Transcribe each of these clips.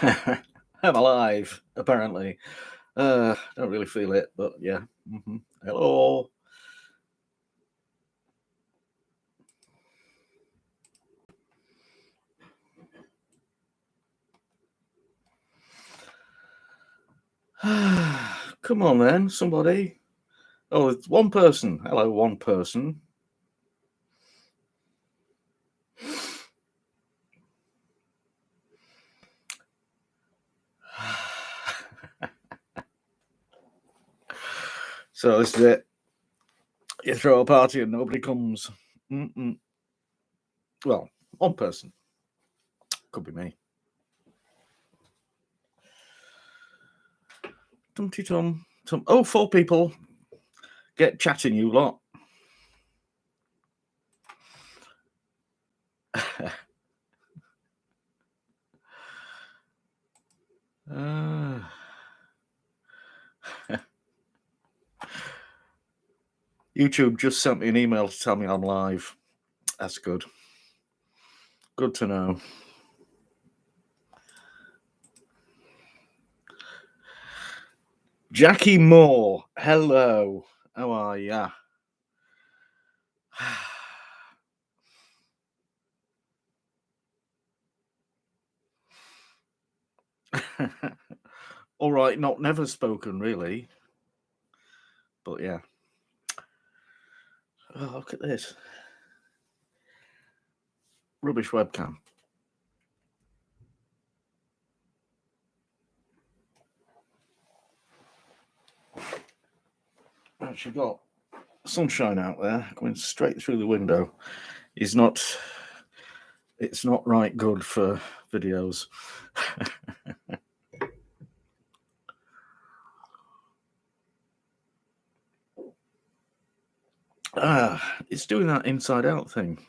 I'm alive, apparently. Don't really feel it, but yeah. Hello. Come on then, somebody. Oh, it's one person. Hello, one person. So this is it. You throw a party and nobody comes. Well, one person. Could be me. Tum-ti-tum. Oh, 4 people. Get chatting, you lot. YouTube just sent me an email to tell me I'm live. That's good. Good to know. Jackie Moore, hello. How are ya? All right, not never spoken really, but yeah. Oh, look at this rubbish webcam. Actually got sunshine out there going straight through the window. It's not right good for videos. It's doing that inside out thing.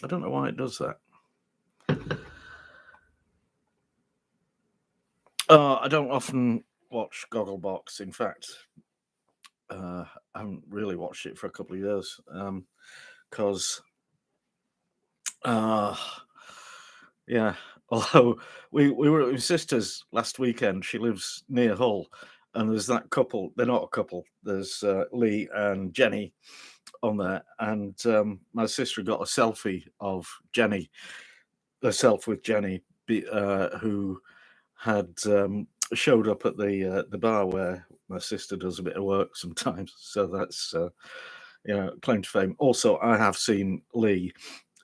I don't know why it does that. I don't often watch Gogglebox. In fact, I haven't really watched it for a couple of years because, yeah. Although we were at my sister's last weekend. She lives near Hull, and there's that couple. They're not a couple. There's Lee and Jenny on there, and my sister got a selfie of Jenny, herself with Jenny, who had showed up at the bar where my sister does a bit of work sometimes. So that's claim to fame. Also, I have seen Lee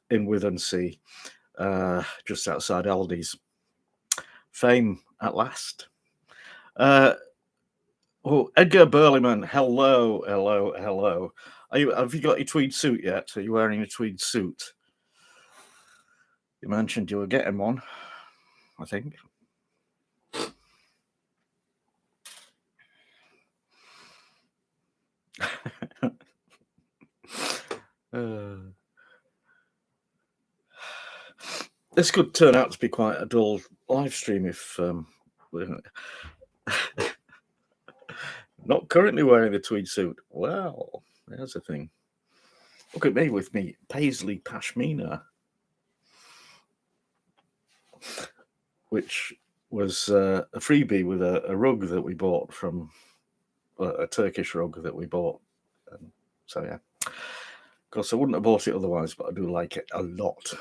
in Withensea, just outside Aldi's. Fame at last. Edgar Burleyman, hello. Have you got your tweed suit yet? Are you wearing a tweed suit? You mentioned you were getting one, I think. This could turn out to be quite a dull live stream if not currently wearing the tweed suit. Well, there's a thing. Look at me with me paisley pashmina, which was a freebie with a rug that we bought from a Turkish rug that we bought. So yeah, of course I wouldn't have bought it otherwise, but I do like it a lot.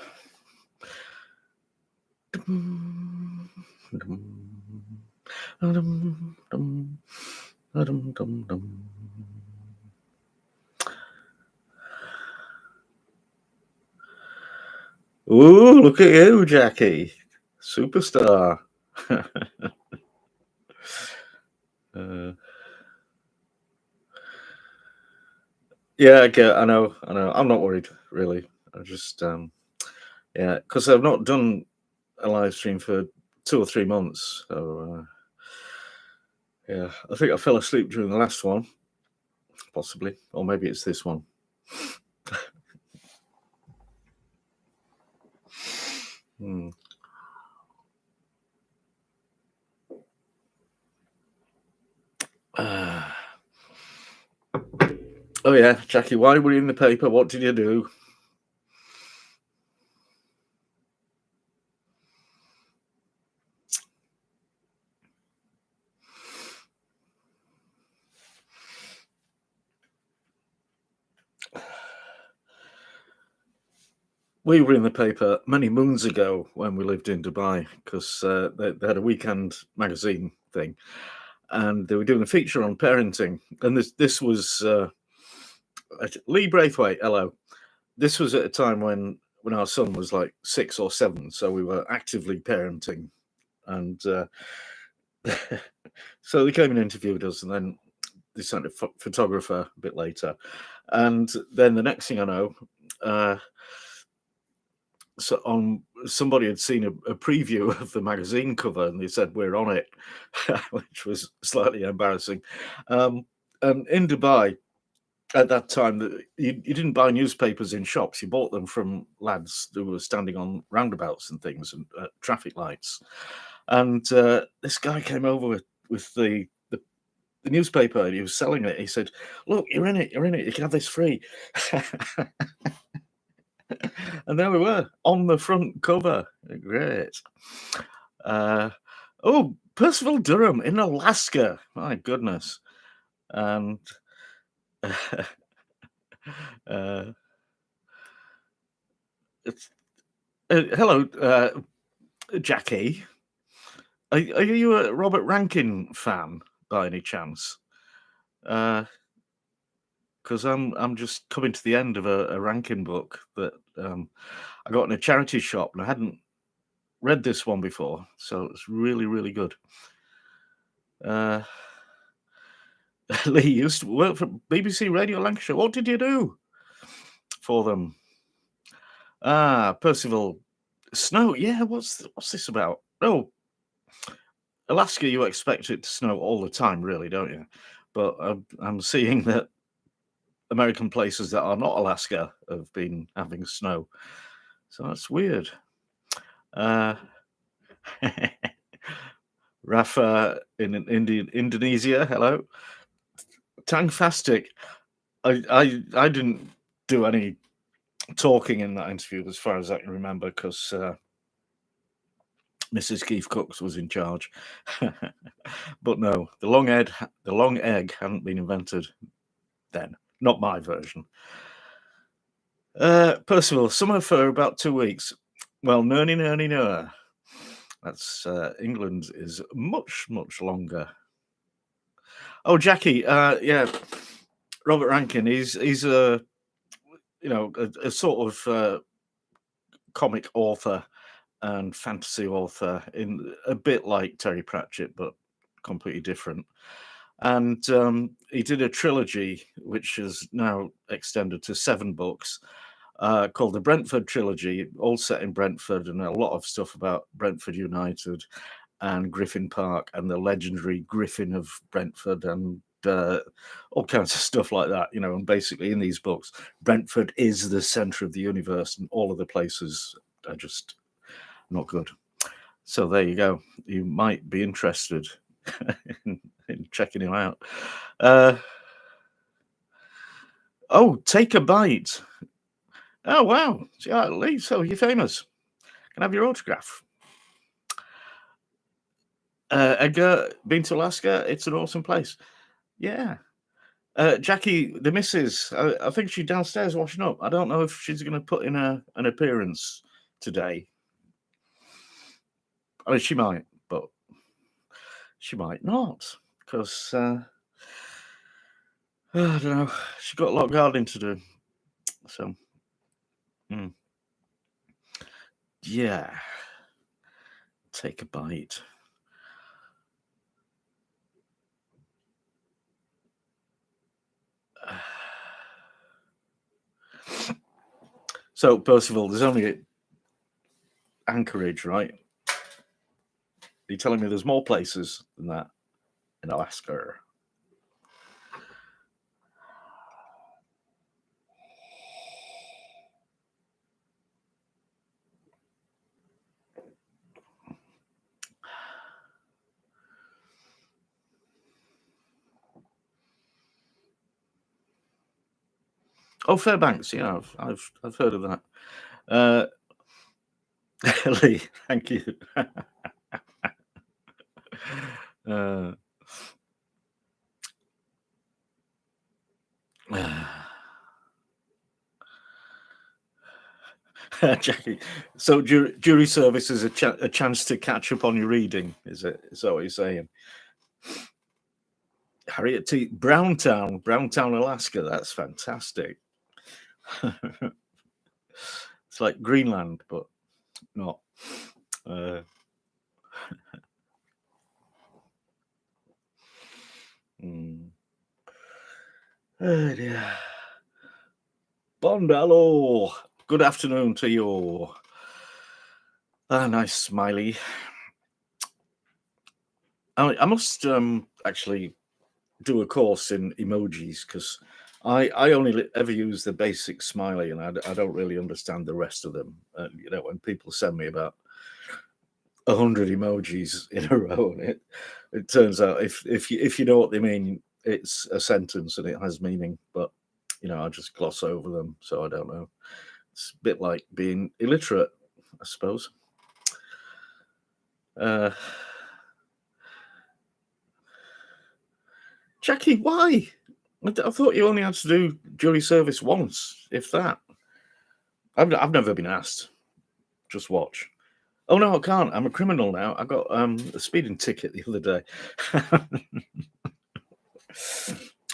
Ooh, look at you, Jackie. Superstar. Yeah, I know. I'm not worried, really. I just, yeah, because I've not done a live stream for 2 or 3 months. So, yeah, I think I fell asleep during the last one, possibly, or maybe it's this one. Oh yeah, Jackie, why were you in the paper? What did you do? We were in the paper many moons ago when we lived in Dubai because they had a weekend magazine thing, and they were doing a feature on parenting. And this was Lee Braithwaite. Hello. This was at a time when our son was like 6 or 7, so we were actively parenting, and so they came and interviewed us, and then they sent a photographer a bit later, and then the next thing I know. Somebody had seen a preview of the magazine cover and they said we're on it, which was slightly embarrassing. And in Dubai at that time, you didn't buy newspapers in shops. You bought them from lads who were standing on roundabouts and things and traffic lights. And this guy came over with the newspaper and he was selling it. He said, "Look, you're in it. You're in it. You can have this free." And there we were on the front cover. Great. Oh, Percival Durham in Alaska. My goodness. And it's, hello, Jackie. Are you a Robert Rankin fan by any chance? Because I'm just coming to the end of a Rankin book that I got in a charity shop, and I hadn't read this one before, so it's really, really good. Lee used to work for BBC Radio Lancashire. What did you do for them? Percival. Snow. Yeah, what's this about? Oh, Alaska, you expect it to snow all the time, really, don't you? But I'm seeing that American places that are not Alaska have been having snow. So that's weird. Rafa in Indonesia, hello. Tangfastic. I didn't do any talking in that interview as far as I can remember because Mrs. KeefCooks was in charge. But no, the long egg hadn't been invented then. Not my version. Percival, summer for about 2 weeks. Well, no. That's England is much, much longer. Oh, Jackie, yeah, Robert Rankin. He's a a sort of comic author and fantasy author, in a bit like Terry Pratchett, but completely different. And he did a trilogy which is now extended to 7 books, called the Brentford Trilogy, all set in Brentford, and a lot of stuff about Brentford United and Griffin Park and the legendary Griffin of Brentford, and all kinds of stuff like that, and basically in these books, Brentford is the center of the universe and all of the places are just not good. So there you go. You might be interested in checking him out. Oh, take a bite. Oh, wow. Yeah, Lee, so you're famous. Can I have your autograph? Edgar, been to Alaska? It's an awesome place. Yeah. Jackie, the missus, I think she's downstairs washing up. I don't know if she's going to put in an appearance today. I mean, she might, but she might not, because I don't know. She's got a lot of gardening to do. So, yeah. Take a bite. So, Percival, there's only Anchorage, right? Are you telling me there's more places than that in Alaska? Oh, Fairbanks, yeah, I've heard of that. Lee, thank you. Jackie. So jury service is a chance to catch up on your reading, is it? Is that what you're saying? Harriet T. Browntown, Alaska. That's fantastic. It's like Greenland, but not. Oh dear. Bondalo. Good afternoon to you. Nice smiley. I must actually do a course in emojis, because I only ever use the basic smiley, and I don't really understand the rest of them. When people send me about 100 emojis in a row, and it turns out if you know what they mean, it's a sentence and it has meaning, but I just gloss over them, so I don't know. It's a bit like being illiterate, I suppose. Jackie, why? I thought you only had to do jury service once, if that. I've never been asked. Just watch. Oh no, I can't. I'm a criminal now. I got a speeding ticket the other day,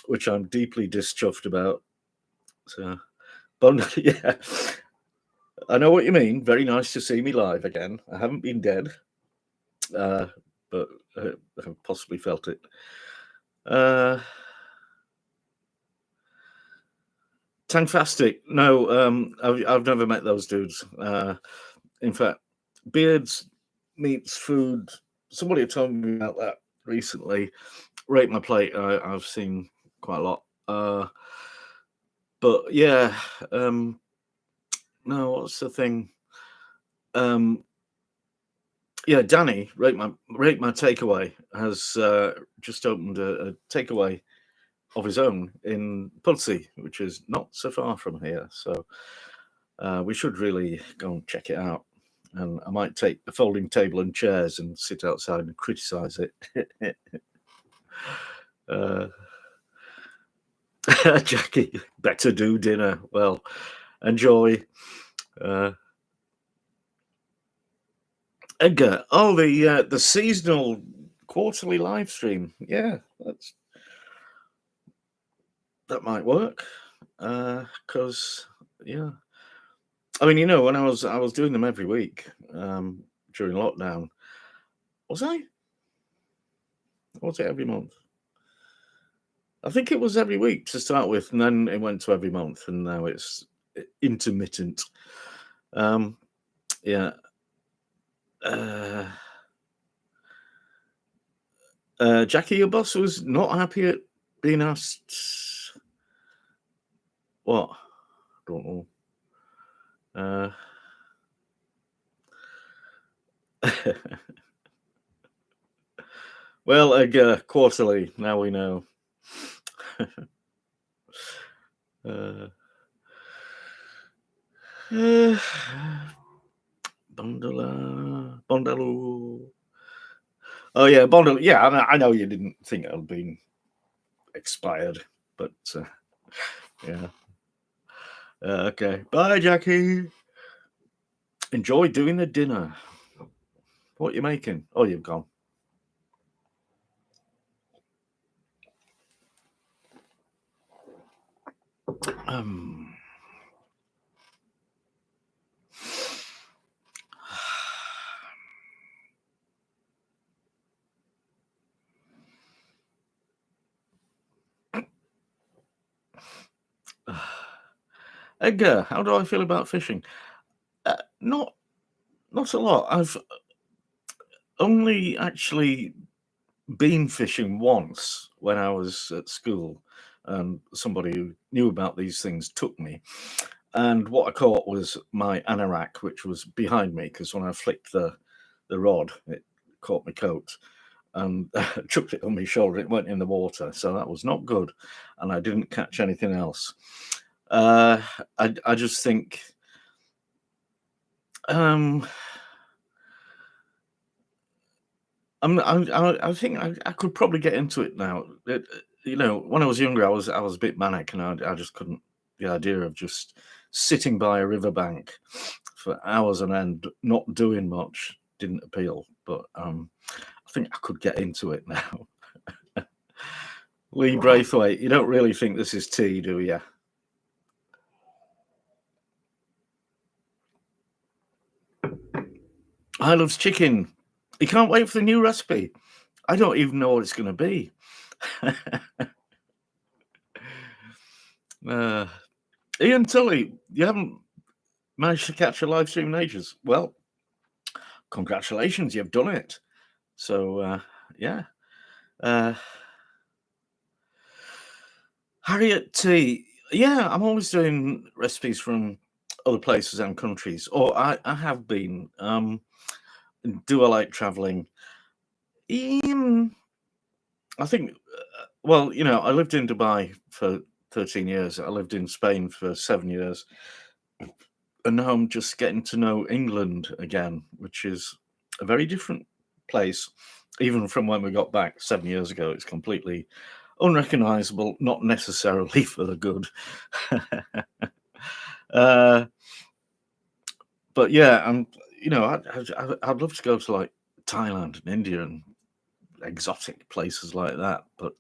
which I'm deeply dischuffed about. So, but yeah, I know what you mean. Very nice to see me live again. I haven't been dead, but I've possibly felt it. Tankfastic. No, I've never met those dudes. In fact, beards, meats, food. Somebody told me about that recently. Rate My Plate. I've seen quite a lot. But yeah, no. What's the thing? Yeah, Danny, rate my takeaway, has just opened a takeaway of his own in Pudsey, which is not so far from here. So we should really go and check it out. And I might take the folding table and chairs and sit outside and criticize it. Jackie, better do dinner. Well, enjoy. Edgar, the seasonal quarterly live stream. Yeah, that might work. Because yeah, I mean, when I was doing them every week during lockdown. Was I? Or was it every month? I think it was every week to start with, and then it went to every month, and now it's intermittent. Yeah. Jackie, your boss was not happy at being asked. What? Don't know. Well, quarterly. Now we know. Bondalo. Oh yeah, Bondalo. Yeah, I know you didn't think it had been expired, but yeah. Okay. Bye, Jackie. Enjoy doing the dinner. What are you making? Oh, you've gone. Edgar, how do I feel about fishing? Not a lot. I've only actually been fishing once when I was at school, and somebody who knew about these things took me. And what I caught was my anorak, which was behind me, because when I flicked the rod, it caught my coat and chucked it on my shoulder. It went in the water, so that was not good, and I didn't catch anything else. I just think I think I could probably get into it now. When I was younger, I was a bit manic, and I just couldn't. The idea of just sitting by a riverbank for hours on end, not doing much, didn't appeal. But I think I could get into it now. Lee Braithwaite, you don't really think this is tea, do you? I loves chicken. You can't wait for the new recipe. I don't even know what it's going to be. Ian Tully, you haven't managed to catch a live stream in ages. Well, congratulations, you've done it. So, yeah. Harriet T. Yeah, I'm always doing recipes from other places and countries, or I have been. Do I like traveling? I think, well, you know, I lived in Dubai for 13 years. I lived in Spain for 7 years. And now I'm just getting to know England again, which is a very different place, even from when we got back 7 years ago. It's completely unrecognizable, not necessarily for the good. But yeah, you know, I'd love to go to like Thailand and India and exotic places like that, but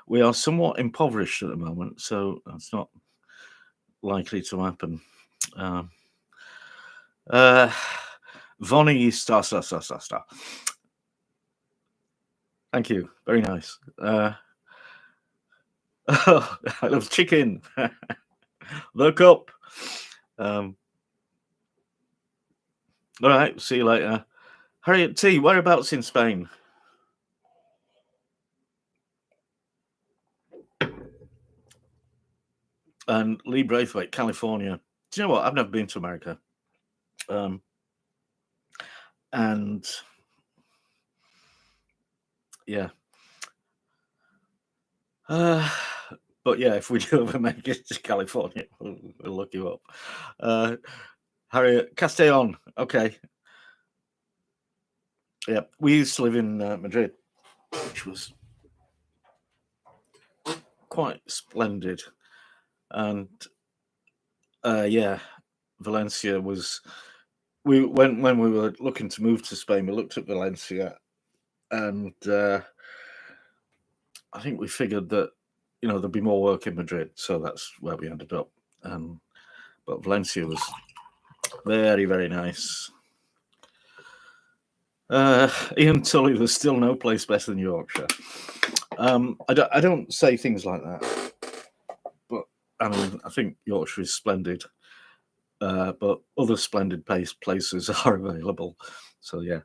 we are somewhat impoverished at the moment, so that's not likely to happen. Vonnie star. Thank you, very nice. Oh, I love chicken. The cup. All right, see you later. Harriet T, whereabouts in Spain? And Lee Braithwaite, California. Do you know what? I've never been to America. And yeah. But yeah, if we do ever make it to California, we'll look you up. Harriet Castellon. Okay. Yeah, we used to live in Madrid, which was quite splendid. And yeah, Valencia was. When we were looking to move to Spain, we looked at Valencia, and I think we figured that, you know, there'd be more work in Madrid, so that's where we ended up. But Valencia was very, very nice. Ian Tully, there's still no place better than Yorkshire. I don't say things like that, but I mean, I think Yorkshire is splendid. But other splendid places are available. So yeah.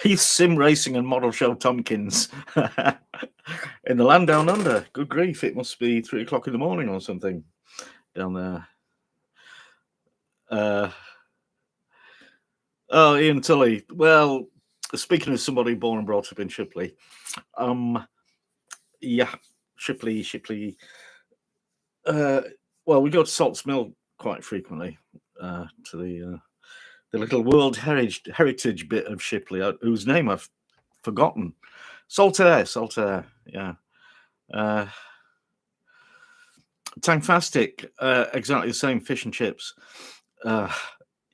He's sim racing and model show Tompkins in the land down under. Good grief, it must be 3 o'clock in the morning or something down there. Oh, Ian Tully. Well, speaking of somebody born and brought up in Shipley, yeah, Shipley. Well, we go to Salts Mill quite frequently, to the little World Heritage bit of Shipley, whose name I've forgotten. Saltaire, yeah. Tankfastic, exactly the same, fish and chips.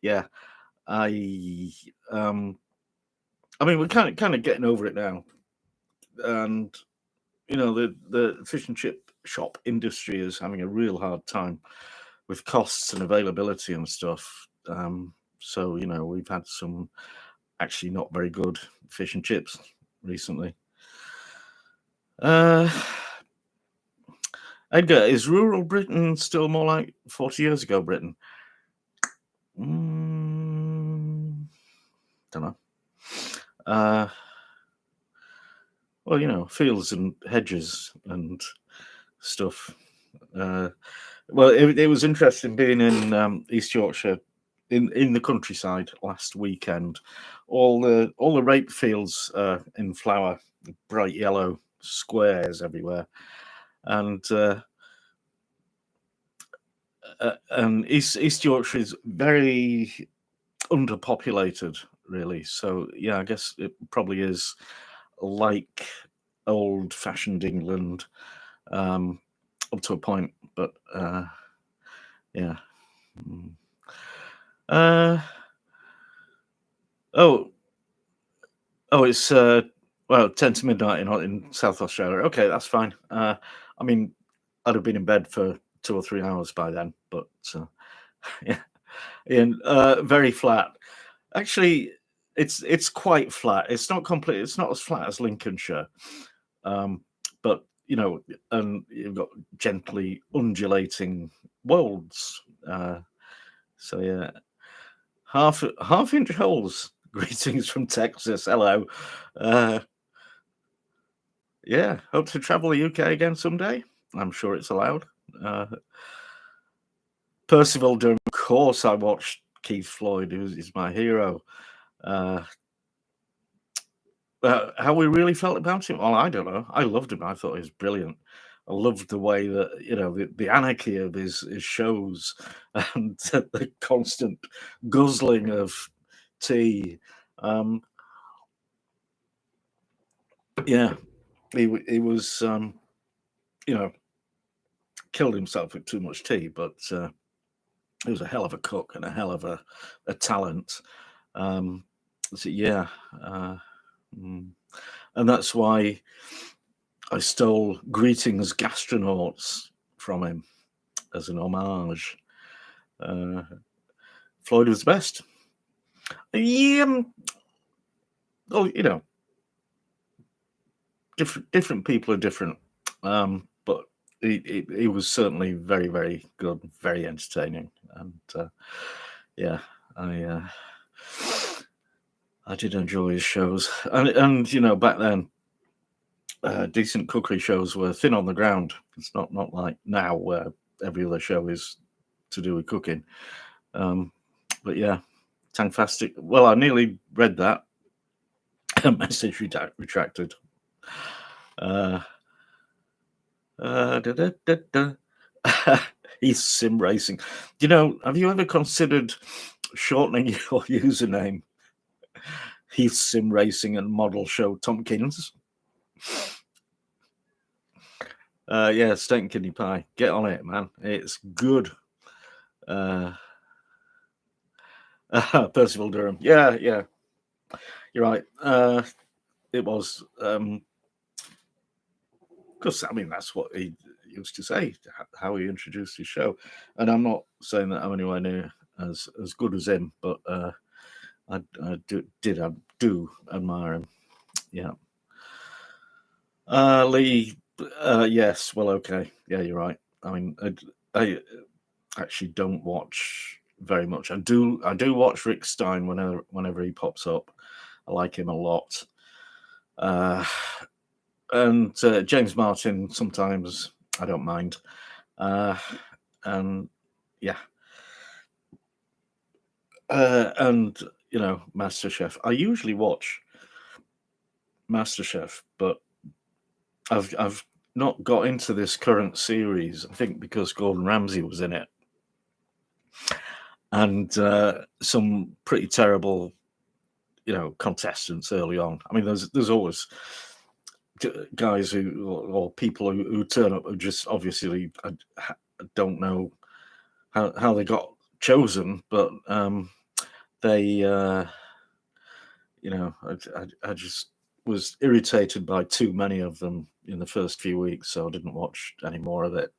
Yeah, I mean, we're kind of getting over it now, and you know, the fish and chip shop industry is having a real hard time with costs and availability and stuff. So you know, we've had some actually not very good fish and chips recently. Edgar, is rural Britain still more like 40 years ago Britain? Don't know. Well, you know, fields and hedges and stuff. Well, it was interesting being in East Yorkshire, in the countryside last weekend. All the rape fields in flower, bright yellow squares everywhere, and East Yorkshire is very underpopulated, really. So yeah, I guess it probably is like old-fashioned England, up to a point. but yeah. Mm. Uh, oh, it's well 10 to midnight in South Australia. Okay, that's fine. I mean, I'd have been in bed for 2 or 3 hours by then, but yeah, and very flat. Actually, it's quite flat. It's not complete. It's not as flat as Lincolnshire, um, but and you've got gently undulating wolds. So yeah, half inch holes. Greetings from Texas. Hello. Uh, yeah, hope to travel the UK again someday. I'm sure it's allowed. Uh, Percival Durham. Of course, I watched Keith Floyd, who is my hero. Uh, how we really felt about him? Well, I don't know. I loved him. I thought he was brilliant. I loved the way that the anarchy of his shows and the constant guzzling of tea. Yeah, he was killed himself with too much tea, but he was a hell of a cook and a hell of a talent. So yeah, mm. And that's why I stole Greetings Gastronauts from him as an homage. Floyd was the best. Yeah, well, different people are different, but he was certainly very, very good, very entertaining, and yeah, I did enjoy his shows, and back then, decent cookery shows were thin on the ground. It's not like now where every other show is to do with cooking. But yeah, Tangfastic. Well, I nearly read that. Message retracted. Da, da, da, da. He's sim racing. Have you ever considered shortening your username? He's sim racing and model show Tompkins. Yeah, steak and kidney pie. Get on it, man. It's good. Percival Durham. Yeah. You're right. It was because that's what he used to say, how he introduced his show. And I'm not saying that I'm anywhere near as good as him, but I do admire him. Yeah. Lee. Yes. Well, okay. Yeah, you're right. I actually don't watch very much. I do watch Rick Stein whenever he pops up. I like him a lot. And James Martin sometimes I don't mind. And yeah. And MasterChef. I usually watch MasterChef, but I've not got into this current series. I think because Gordon Ramsay was in it, and some pretty terrible, contestants early on. There's always guys or people who turn up who just obviously I don't know how they got chosen, but they I just was irritated by too many of them in the first few weeks, so I didn't watch any more of it.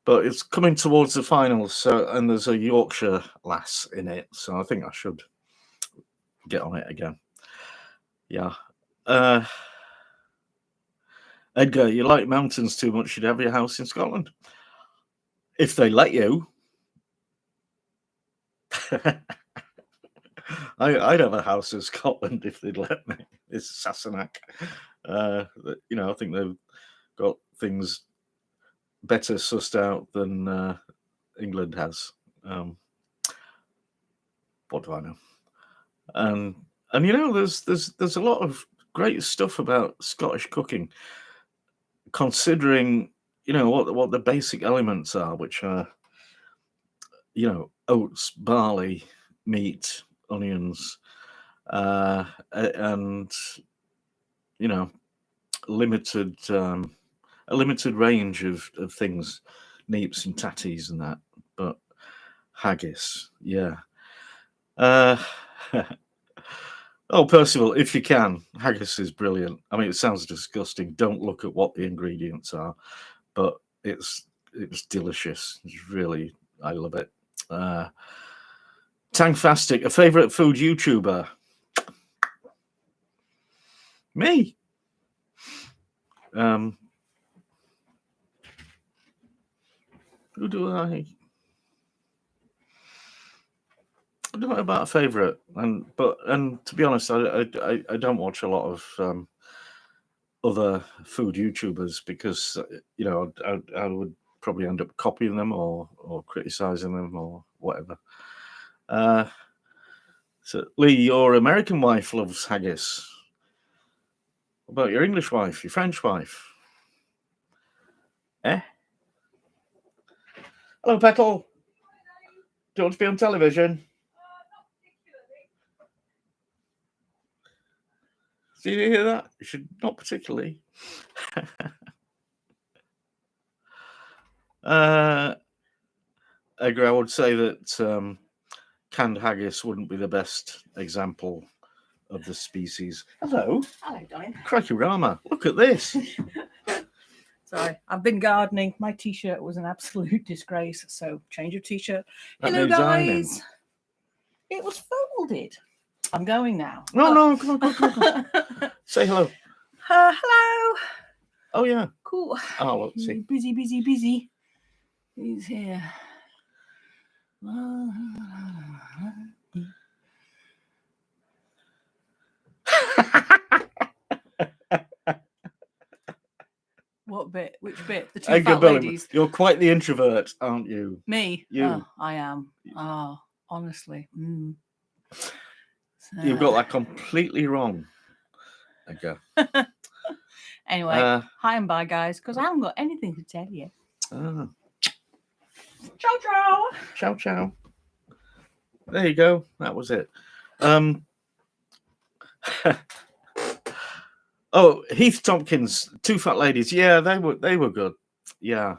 But it's coming towards the finals, and there's a Yorkshire lass in it, so I think I should get on it again. Yeah. Edgar, you like mountains too much, you'd have your house in Scotland. If they let you. I'd have a house in Scotland if they'd let me. It's Sassenach. I think they've got things better sussed out than England has. What do I know? And there's a lot of great stuff about Scottish cooking, considering what the basic elements are, which are oats, barley, meat, onions, and limited a limited range of things neeps and tatties and that, but haggis, yeah. Oh, Percival, if you can, haggis is brilliant. I mean, it sounds disgusting. Don't look at what the ingredients are, but it's delicious. It's really, I love it. Tankfastic, a favorite food YouTuber? Me. Who do I don't know about a favorite, and to be honest, I don't watch a lot of other food YouTubers because I would probably end up copying them or criticizing them or whatever. So Lee, your American wife loves haggis. What about your English wife, your French wife? Hello, Petal. Do you want to be on television? Did you hear that? You should not particularly. Edgar, I would say that canned haggis wouldn't be the best example of the species. Hello. Hello, darling. Crikey Rama, look at this. Sorry, I've been gardening. My t-shirt was an absolute disgrace, so change of t-shirt. That Hello, needs guys. ironing. It was folded. I'm going now. No, come on. Say hello. Hello. Oh, yeah. Cool. Oh, let's see. Busy. He's here. What bit? Which bit? The two Edgar fat Bellingham, ladies. you're quite the introvert, aren't you? Me? You. Oh, I am. Oh, honestly. So, You've got that completely wrong, Edgar. Anyway, hi and bye, guys, because I haven't got anything to tell you. Ciao, ciao. There you go. That was it. Oh, Heath Tompkins, Two Fat Ladies. Yeah, they were good. Yeah.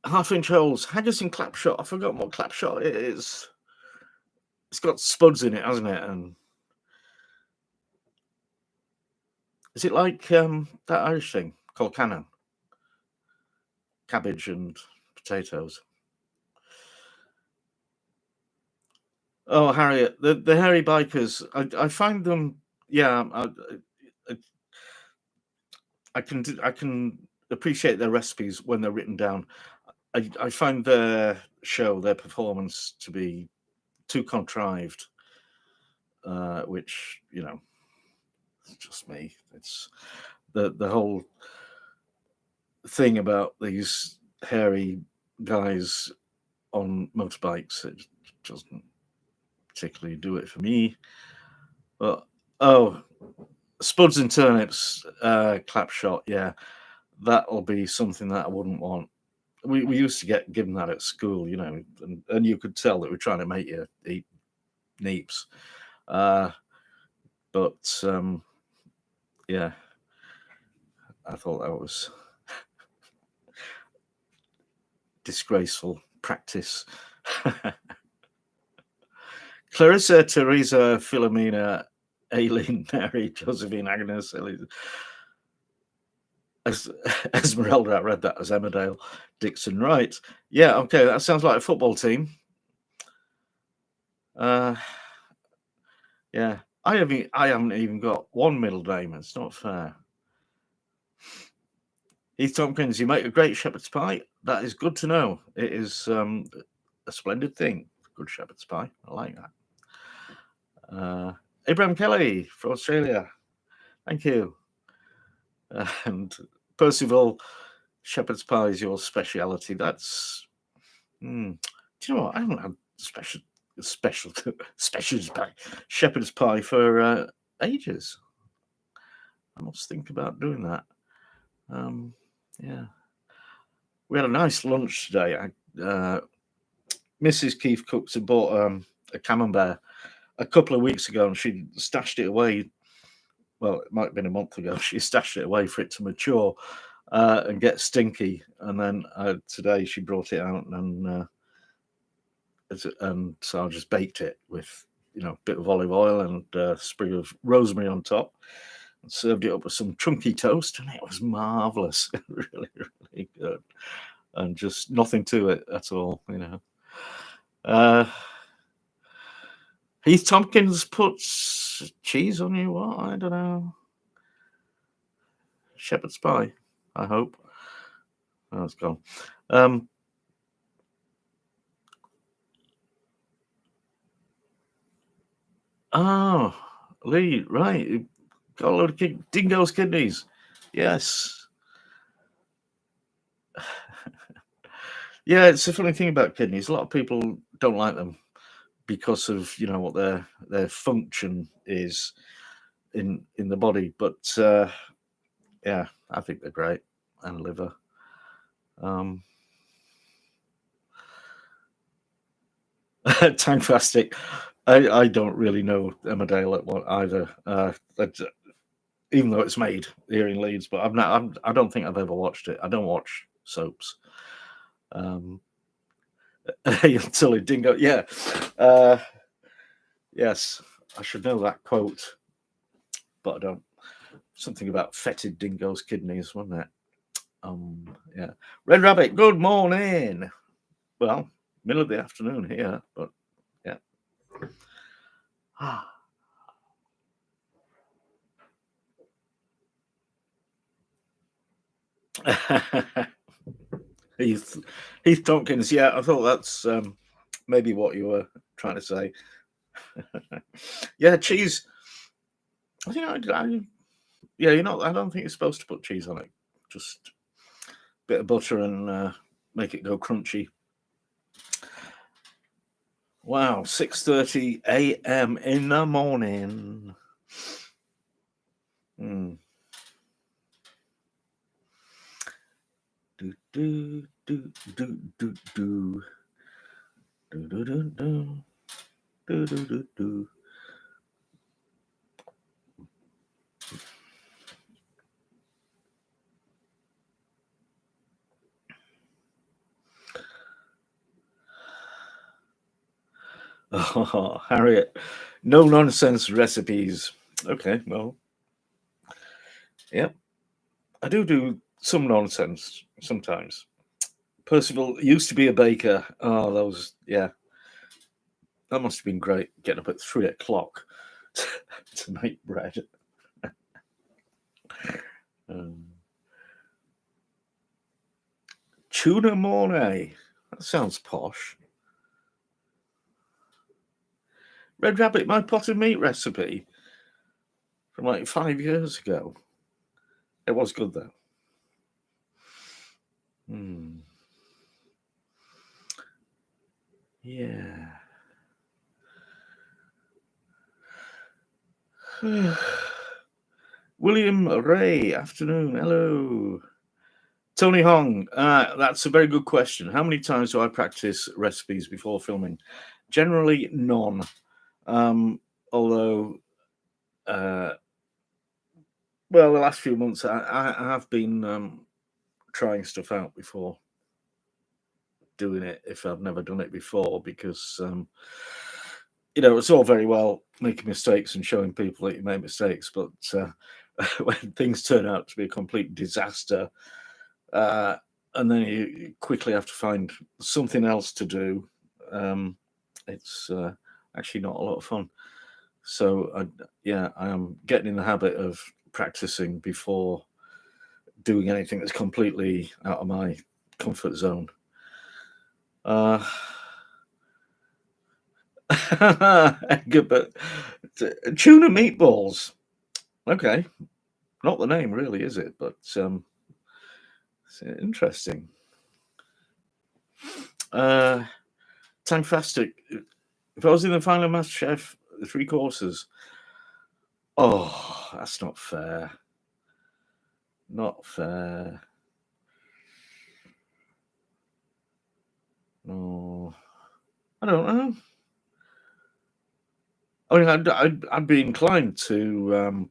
Half-inch holes, haggis and Clapshot. I've forgotten what Clapshot is. It's got spuds in it, hasn't it? And is it like that Irish thing called cannon? Cabbage and potatoes. Oh, Harriet, the hairy bikers. I find them. Yeah, I can appreciate their recipes when they're written down. I find their performance to be too contrived, which it's just me. It's the whole thing about these hairy guys on motorbikes. It doesn't particularly do it for me. But spuds and turnips, Clapshot, yeah, that'll be something that I wouldn't want. We used to get given that at school, and you could tell that we're trying to make you eat neeps. But yeah, I thought that was disgraceful practice. Clarissa, Teresa, Philomena, Aileen, Mary, Josephine, Agnes, Esmeralda, I read that as Emmerdale, Dixon, right? Yeah, okay, that sounds like a football team. Yeah, I haven't even got one middle name. It's not fair. Heath Tompkins, you make a great shepherd's pie. That is good to know. It is a splendid thing. Good shepherd's pie. I like that. Abraham Kelly from Australia. Thank you. And Percival, shepherd's pie is your speciality. That's. Do you know what? I haven't had shepherd's pie for ages. I must think about doing that. Yeah, we had a nice lunch today. Mrs. KeefCooks had bought a camembert a couple of weeks ago, and she stashed it away well, it might have been a month ago. She stashed it away for it to mature and get stinky, and then today she brought it out, and so I just baked it with a bit of olive oil and a sprig of rosemary on top, and served it up with some chunky toast, and it was marvelous. Really, really good, and just nothing to it at all. Heath Tompkins puts cheese on you. What? I don't know. Shepherd's pie, I hope. Oh, it's gone. Oh, Lee, right. Got a load of dingo's kidneys. Yes. Yeah, it's a funny thing about kidneys. A lot of people don't like them because of what their function is in the body. But yeah, I think they're great. And liver. Tankfastic. I don't really know Emmerdale either. Even though it's made here in Leeds, but I don't think I've ever watched it. I don't watch soaps. Until a dingo, yeah. Yes, I should know that quote, but I don't. Something about fetid dingo's kidneys, wasn't it? Yeah. Red Rabbit, good morning. Well, middle of the afternoon here, but yeah. Heath Tompkins, yeah, I thought that's maybe what you were trying to say. Yeah, cheese. I think yeah, I don't think you're supposed to put cheese on it. Just a bit of butter and make it go crunchy. Wow, 6:30 a.m. in the morning. Do do do do do do do do do do do do do do. Oh, Harriet, no nonsense recipes. Okay, well, yep. I do some nonsense sometimes. Percival used to be a baker. Oh, those, yeah. That must have been great, getting up at 3 o'clock to make bread. Tuna mornay. That sounds posh. Red Rabbit, my pot of meat recipe from like 5 years ago. It was good though. Yeah. William Ray, afternoon. Hello. Tony Hong, that's a very good question. How many times do I practice recipes before filming? Generally, none. Although, well, the last few months I have been trying stuff out before doing it if I've never done it before, because it's all very well making mistakes and showing people that you made mistakes, but when things turn out to be a complete disaster, and then you quickly have to find something else to do, it's actually not a lot of fun. So I am getting in the habit of practicing before doing anything that's completely out of my comfort zone. Good, but tuna meatballs. Okay, not the name really, is it? But it's interesting. Tankfastic. If I was in the final MasterChef, the 3 courses. Oh, that's not fair. Not fair. No, I don't know. I mean, I'd be inclined to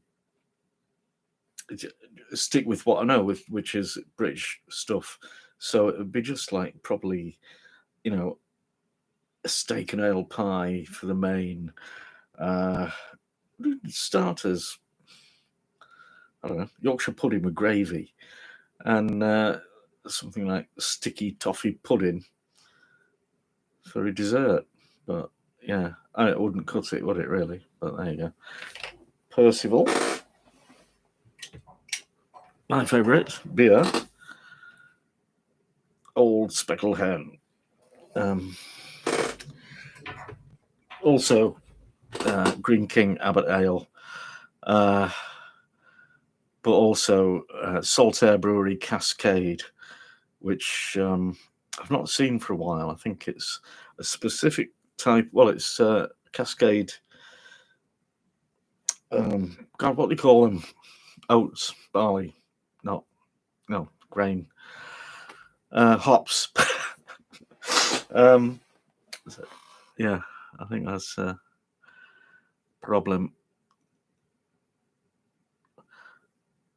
stick with what I know, which is British stuff. So it would be just like probably, you know, a steak and ale pie for the main. Starters, I don't know, Yorkshire pudding with gravy, and something like sticky toffee pudding for a dessert. But yeah, I wouldn't cut it, would it really? But there you go. Percival, my favourite beer, Old Speckled Hen. Also, Green King Abbot Ale, but also Saltaire Brewery Cascade, which I've not seen for a while. I think it's a specific type. Well, it's Cascade. God, what do you call them? Oats, barley, no, grain, hops. Yeah, I think that's a problem.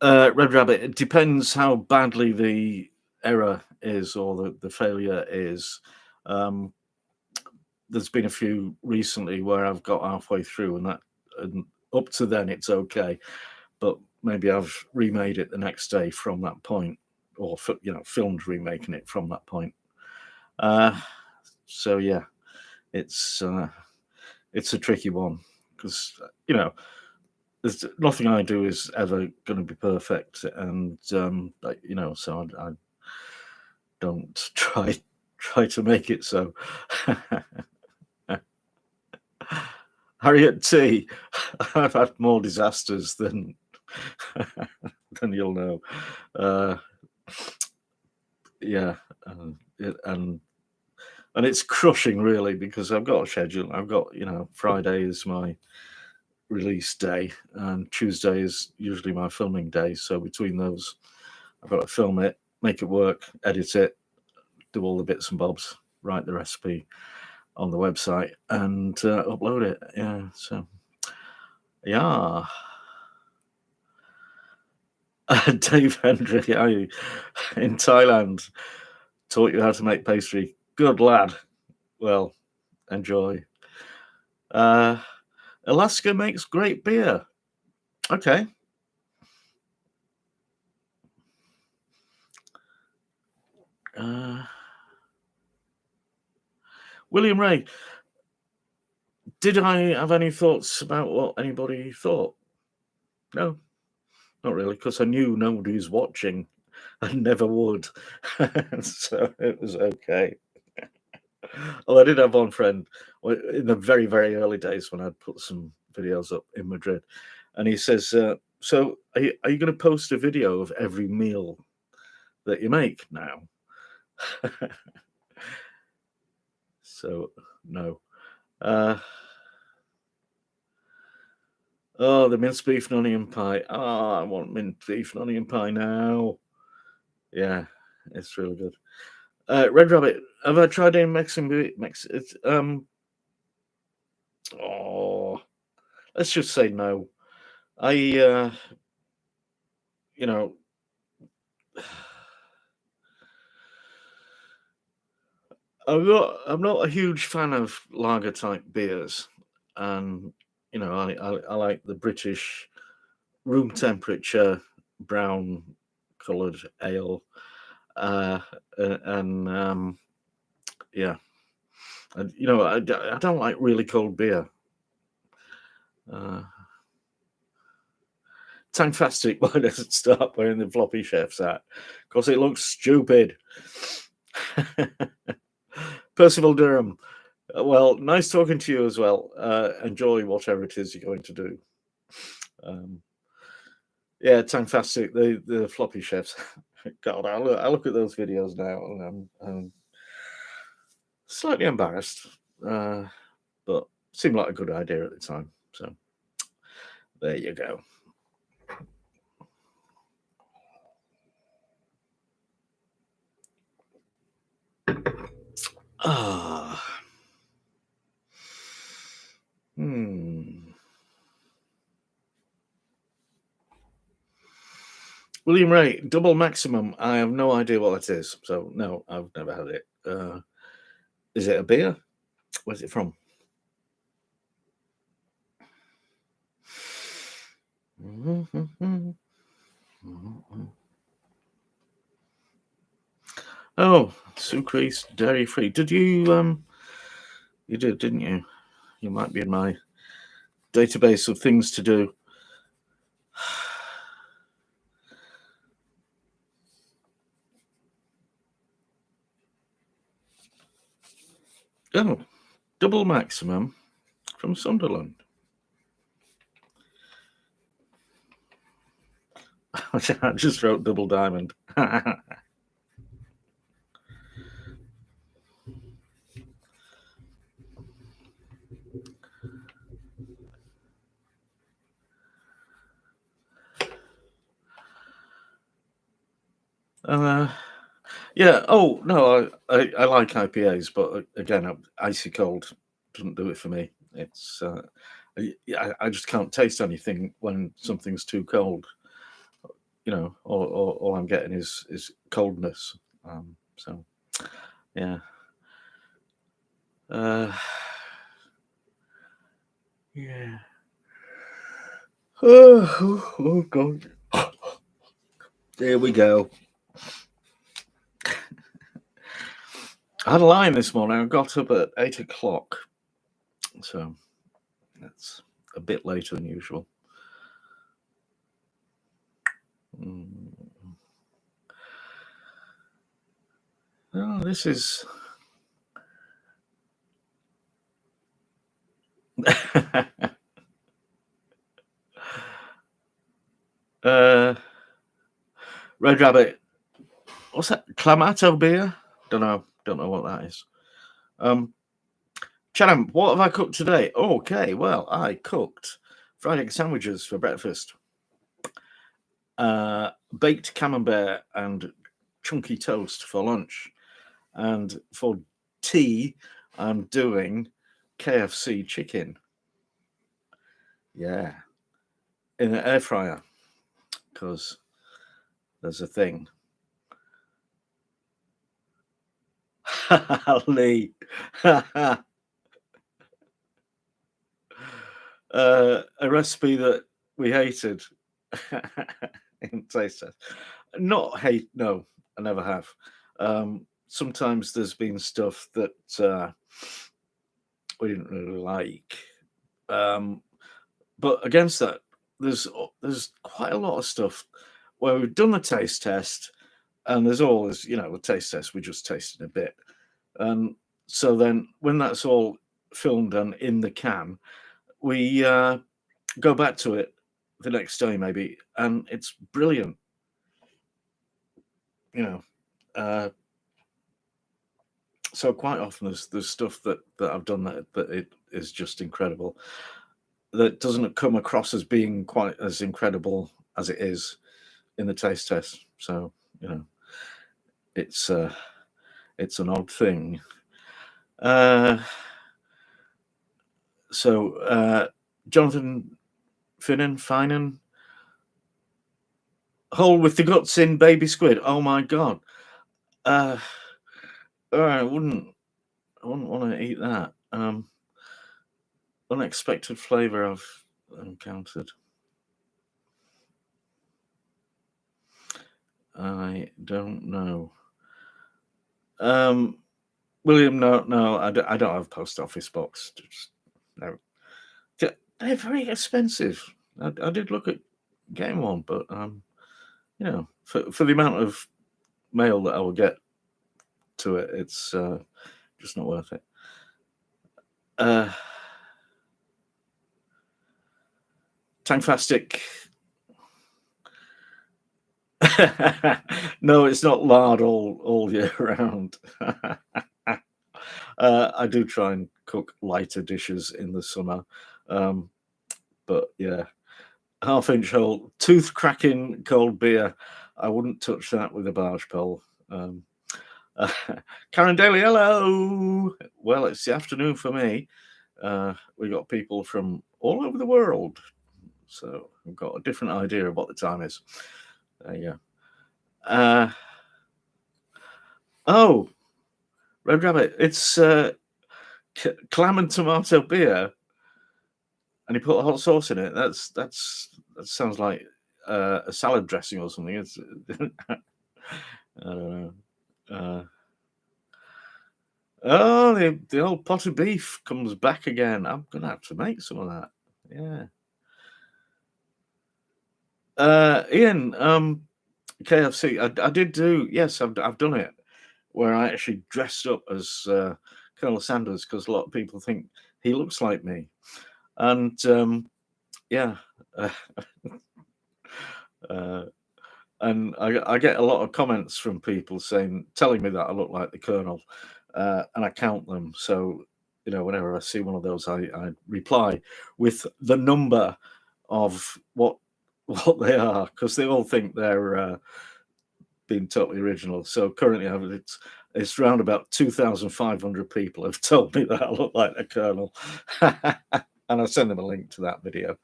Red Rabbit, it depends how badly the error is or the failure is. There's been a few recently where I've got halfway through and up to then it's okay, but maybe I've remade it the next day from that point, or filmed remaking it from that point. So yeah, it's a tricky one because there's nothing I do is ever going to be perfect, and so I don't try to make it so. Harriet T, I've had more disasters than you'll know. Yeah, and it's crushing really, because I've got a schedule. I've got Friday is my release day, and Tuesday is usually my filming day. So between those, I've got to film it, make it work, edit it, do all the bits and bobs, write the recipe on the website, and upload it. Yeah, so yeah. Dave Hendry, are you in Thailand? Taught you how to make pastry. Good lad. Well, enjoy. Alaska makes great beer. Okay. William Ray, did I have any thoughts about what anybody thought? No, not really, because I knew nobody was watching and never would. So it was okay. Well, I did have one friend in the very, very early days when I'd put some videos up in Madrid, and he says, so are you going to post a video of every meal that you make now? So, no. Oh, the minced beef and onion pie. Oh, I want minced beef and onion pie now. Yeah, it's really good. Red Rabbit, have I tried any Mexican? Oh, let's just say no. I'm not a huge fan of lager type beers, and I like the British room temperature brown coloured ale, and yeah, and I don't like really cold beer. Tanktastic, why does it start wearing the floppy chef's hat? Because it looks stupid. Percival Durham, well, nice talking to you as well. Enjoy whatever it is you're going to do. Yeah, Tanktastic, the floppy chefs. God, I look at those videos now and I'm slightly embarrassed, but seemed like a good idea at the time. So there you go. Ah. William Ray, double maximum. I have no idea what that is. So no, I've never had it. Is it a beer? Where's it from? Oh, sucrase, dairy free. Did you you did, didn't you? You might be in my database of things to do. Oh, double maximum from Sunderland. I just wrote double diamond. Yeah. Oh no, I like IPAs, but again, icy cold doesn't do it for me. It's I just can't taste anything when something's too cold. You know, all I'm getting is coldness. So yeah. Yeah. Oh God. There we go. I had a line this morning. I got up at 8 o'clock. So that's a bit later than usual. Oh, this is. Red Rabbit. What's that? Clamato beer? Don't know what that is. Chatham, what have I cooked today? Okay, well, I cooked fried egg sandwiches for breakfast. Baked camembert and chunky toast for lunch. And for tea, I'm doing KFC chicken. Yeah. In an air fryer. Because there's a thing. Lee. A recipe that we hated in taste test. Not hate, no, I never have. Sometimes there's been stuff that we didn't really like. But against that, there's quite a lot of stuff where we've done the taste test, and there's always, you know, the taste test we just tasted a bit. So then when that's all filmed and in the can, we go back to it the next day maybe, and it's brilliant. You know, so quite often there's stuff that I've done that it is just incredible. That doesn't come across as being quite as incredible as it is in the taste test. So you know, it's an odd thing. So Jonathan Finan, whole with the guts in baby squid. Oh my god. I wouldn't want to eat that. Unexpected flavour I've encountered. I don't know. William, no, I don't have post office box. Just, no, they're very expensive. I did look at getting one, but you know, for the amount of mail that I will get to it, it's just not worth it. Tankfastic. No, it's not lard all year round. I do try and cook lighter dishes in the summer, but yeah, half-inch hole, tooth-cracking cold beer. I wouldn't touch that with a barge pole. Karen Daly, hello. Well, it's the afternoon for me. We got people from all over the world, so we've got a different idea of what the time is. There you go. Oh, Red Rabbit, it's clam and tomato beer, and you put hot sauce in it. That sounds like a salad dressing or something. It's I don't know. Oh, the old pot of beef comes back again. I'm gonna have to make some of that. Yeah. Ian, KFC. I did do. Yes, I've done it, where I actually dressed up as Colonel Sanders because a lot of people think he looks like me, and yeah. And I get a lot of comments from people telling me that I look like the Colonel, and I count them. So, whenever I see one of those, I reply with the number of what they are, because they all think they're being totally original. So currently, it's around about 2,500 people have told me that I look like the Colonel, and I send them a link to that video.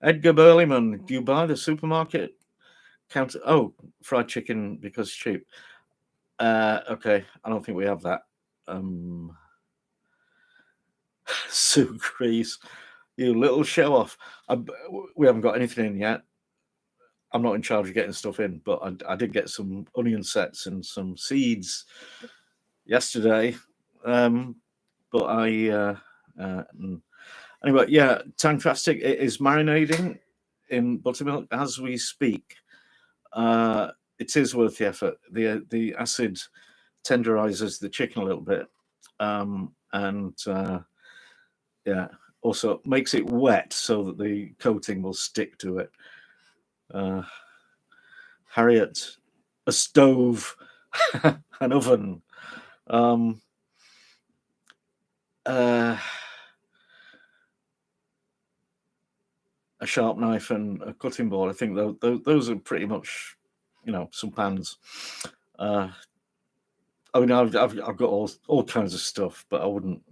Edgar Burleyman, do you buy the supermarket counter? Oh, fried chicken because it's cheap. Okay, I don't think we have that. Sue Crease, you little show off. We haven't got anything in yet. I'm not in charge of getting stuff in, but I did get some onion sets and some seeds yesterday. But anyway, yeah, Tangfastic, it is marinating in buttermilk as we speak. It is worth the effort. The acid tenderizes the chicken a little bit, and yeah, also makes it wet so that the coating will stick to it. Harriet, a stove, an oven. A sharp knife and a cutting board. I think those are pretty much, some pans. I mean, I've got all kinds of stuff, but I wouldn't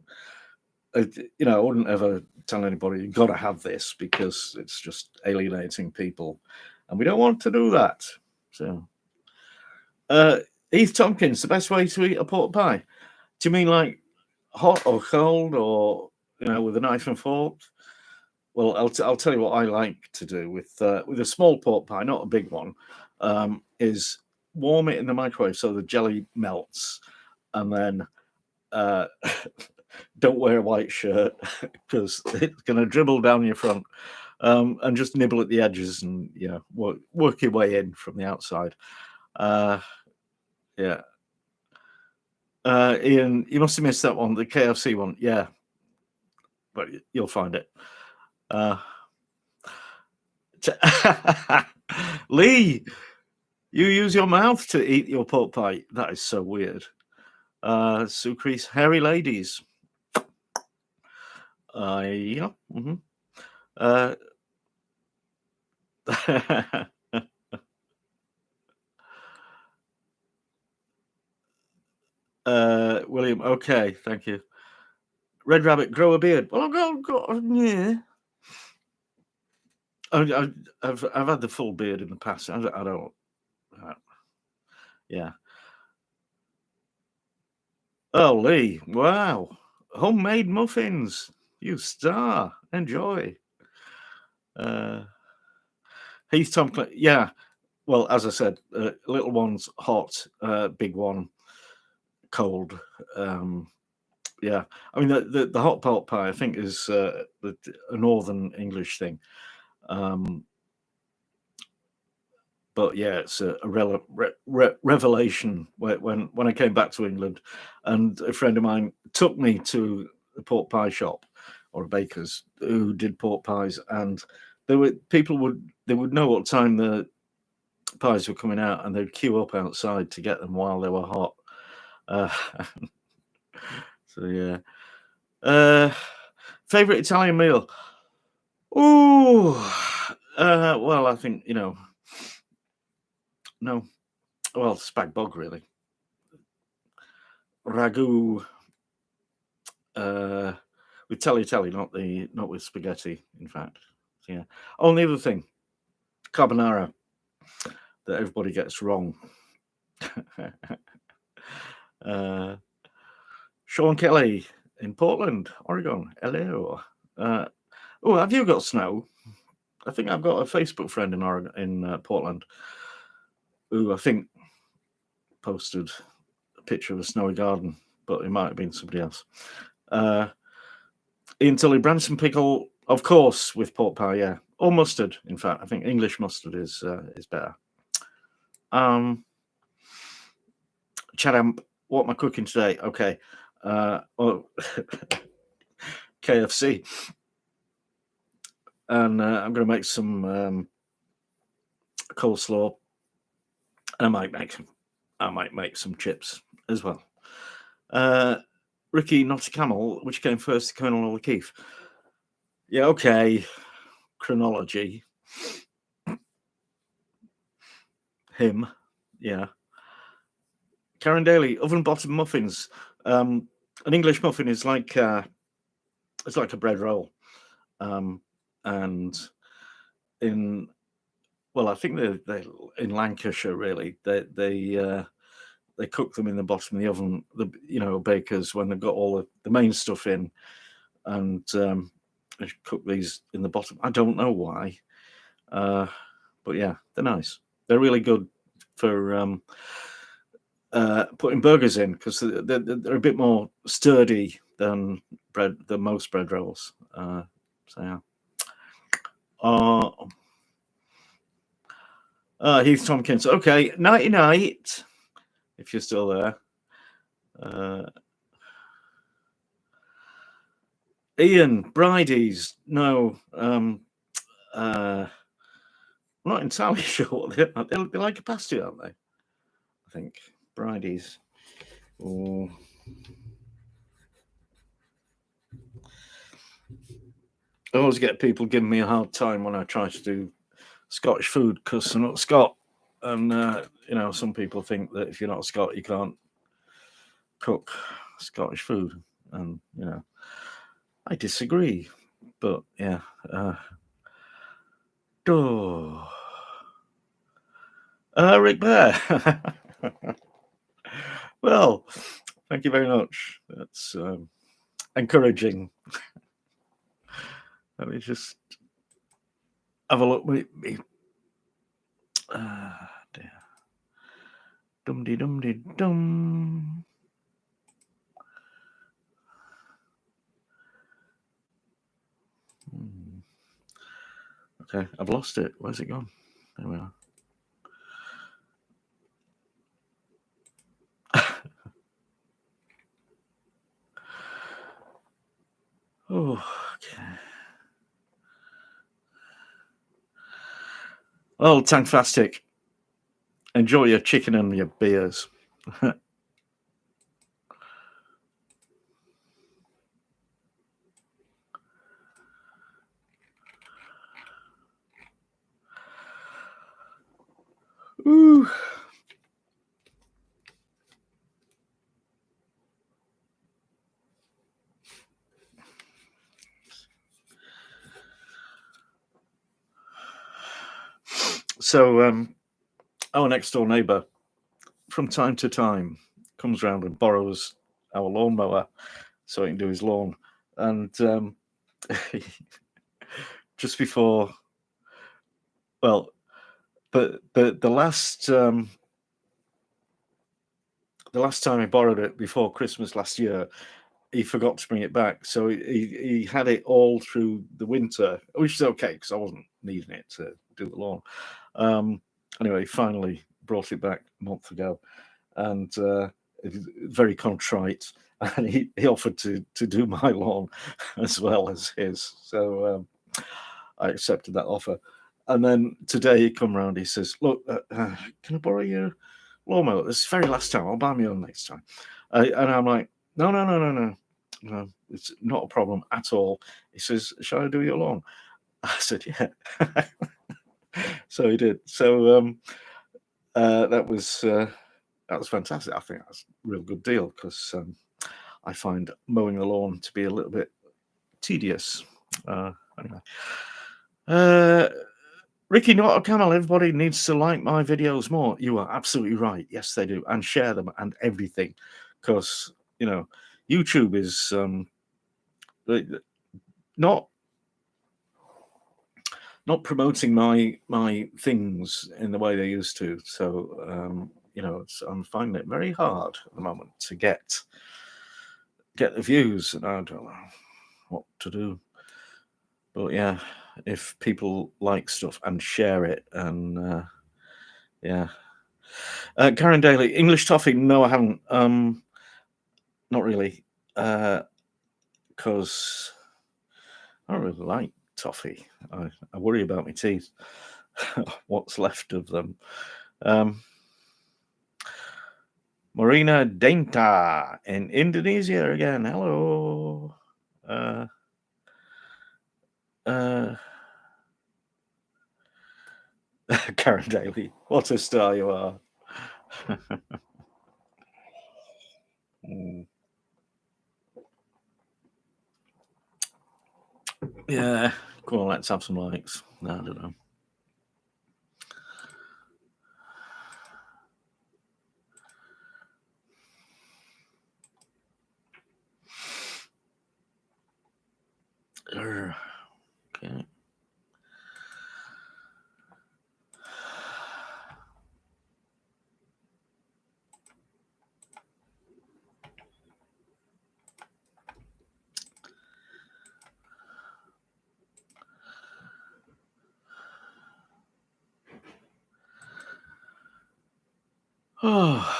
ever tell anybody you've got to have this because it's just alienating people, and we don't want to do that. So, Heath Tompkins, the best way to eat a pork pie? Do you mean like hot or cold, or with a knife and fork? Well, I'll tell you what I like to do with a small pork pie, not a big one, is warm it in the microwave so the jelly melts, and then don't wear a white shirt because it's going to dribble down your front, and just nibble at the edges and work your way in from the outside. Yeah. Ian, you must have missed that one, the KFC one. Yeah, but you'll find it. Lee, you use your mouth to eat your pork pie. That is so weird. Sucrease, hairy ladies. Yeah. Mm-hmm. William, okay, thank you. Red Rabbit, grow a beard. Well, I've got yeah. I've had the full beard in the past. I don't. Yeah. Oh, Lee, wow. Homemade muffins. You star. Enjoy. Heath Tomlin, yeah. Well, as I said, little one's hot, big one cold. Yeah, I mean the hot pot pie I think is a northern English thing, but yeah, it's a revelation when I came back to England, and a friend of mine took me to a pork pie shop or a baker's who did pork pies, and people would know what time the pies were coming out, and they'd queue up outside to get them while they were hot. So yeah. Favorite Italian meal? Oh, well, I think no. Well, spag bog really. Ragu. with telly, not with spaghetti. In fact, so, yeah. Oh, and the other thing, carbonara that everybody gets wrong. Sean Kelly in Portland, Oregon. Hello. Oh, have you got snow? I think I've got a Facebook friend in Oregon, in Portland, who I think posted a picture of a snowy garden, but it might have been somebody else. Ian Tully, Branson pickle, of course, with pork pie, yeah, or mustard. In fact, I think English mustard is better. Chadamp, what am I cooking today? Okay, KFC, and I'm going to make some coleslaw. I might make some chips as well. Ricky, not a camel. Which came first, the Colonel or the Keef? Yeah, okay. Chronology. Him. Yeah. Karen Daly, oven bottom muffins. An English muffin is like it's like a bread roll, and I think they in Lancashire really they cook them in the bottom of the oven. Bakers, when they've got all the main stuff in, and they cook these in the bottom. I don't know why, but yeah, they're nice. They're really good for putting burgers in, because they're a bit more sturdy than most bread rolls. So yeah. Heath Tompkins. Okay, nighty night. If you're still there. Ian, Bridies. No. I'm not entirely sure what they're like a pasty, aren't they? I think. Bridies. Oh. I always get people giving me a hard time when I try to do Scottish food, because I'm not Scot. And, some people think that if you're not Scot, you can't cook Scottish food. And, I disagree. But, yeah. Rick Bear. Well, thank you very much. That's encouraging. Let me just have a look. Dear. Dum-de-dum-de-dum. Okay, I've lost it. Where's it gone? There we are. Oh, okay. Well, Tanktastic. Enjoy your chicken and your beers. Ooh. So, our next door neighbour, from time to time, comes round and borrows our lawnmower so he can do his lawn. And just before, well, the last time he borrowed it, before Christmas last year, he forgot to bring it back. So he had it all through the winter, which is okay because I wasn't needing it to do the lawn. Anyway, he finally brought it back a month ago, and very contrite. And he offered to do my lawn as well as his. So I accepted that offer. And then today he come round, he says, look, can I borrow your lawnmower? This is the very last time. I'll buy me one next time. And I'm like, no, it's not a problem at all. He says, shall I do your lawn? I said, yeah. So he did. So that was fantastic. I think that's a real good deal, because I find mowing the lawn to be a little bit tedious. Anyway. Ricky, not a camel. Everybody needs to like my videos more. You are absolutely right. Yes, they do. And share them and everything. Because, YouTube is not promoting my things in the way they used to. So, I'm finding it very hard at the moment to get the views. And I don't know what to do. But yeah, if people like stuff and share it, and yeah. Karen Daly, English toffee? No, I haven't. Not really, because I don't really like toffee. I worry about my teeth. What's left of them? Marina Denta in Indonesia again. Hello. Karen Daly, what a star you are. Yeah, come on, let's have some likes. No, I don't know. Okay. Oh.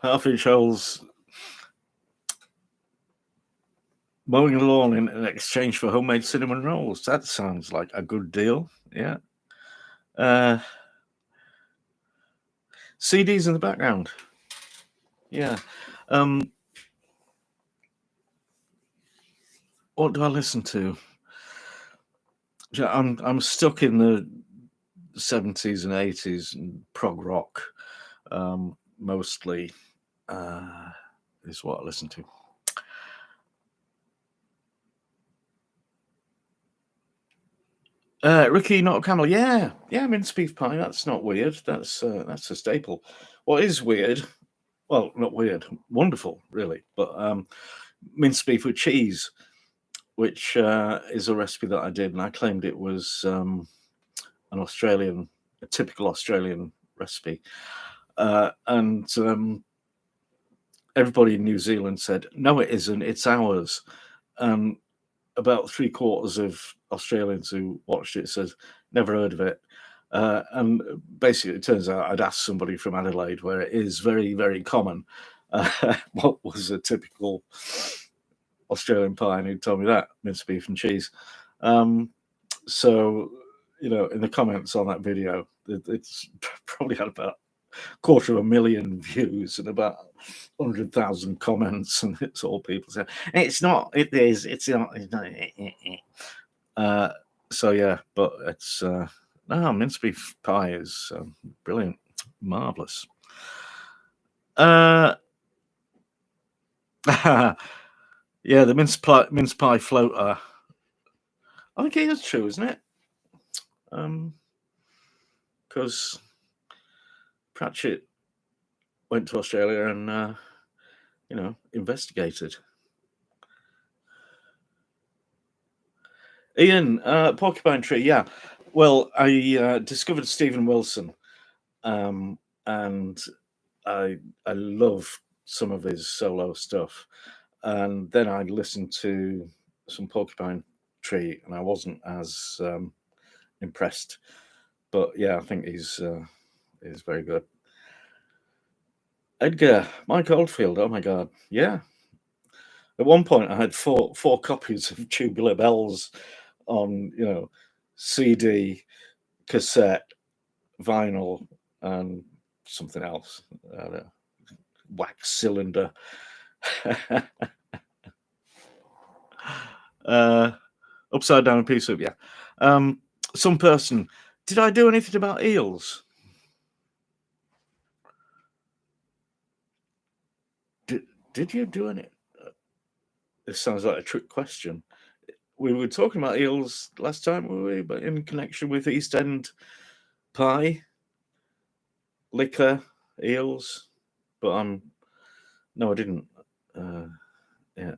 Half-inch holes mowing the lawn in exchange for homemade cinnamon rolls. That sounds like a good deal. Yeah. CDs in the background. Yeah. What do I listen to? I'm stuck in the 70s and 80s and prog rock, mostly is what I listen to. Ricky, not a camel. Yeah, mince beef pie. That's not weird. That's a staple. What is weird? Well, not weird. Wonderful, really. But mince beef with cheese, which is a recipe that I did, and I claimed it was a typical Australian recipe. And everybody in New Zealand said, "No, it isn't. It's ours." About 3/4 of Australians who watched it said, "Never heard of it." And basically, it turns out I'd asked somebody from Adelaide, where it is very, very common, what was a typical Australian pie, and he told me that mince beef and cheese. So, in the comments on that video, it's probably had about 250,000 views and about 100,000 comments, and it's all people saying it's not. It is. It's not. It's not. So yeah, but it's mince beef pie is brilliant, marvelous. Yeah, the mince pie floater. I think it is true, isn't it? Because Pratchett went to Australia and investigated. Ian, porcupine tree, yeah. Well, I discovered Stephen Wilson, and I love some of his solo stuff. And then I listened to some porcupine tree, and I wasn't as impressed. But yeah, I think he's very good. Edgar, Mike Oldfield, oh my god, yeah. At one point, I had four copies of Tubular Bells on, CD, cassette, vinyl, and something else. Wax cylinder. Upside down pea soup, yeah. Some person, did I do anything about eels? Did you do any? This sounds like a trick question. We were talking about eels last time, were we? But in connection with East End pie, liquor, eels. But no, I didn't. Yeah.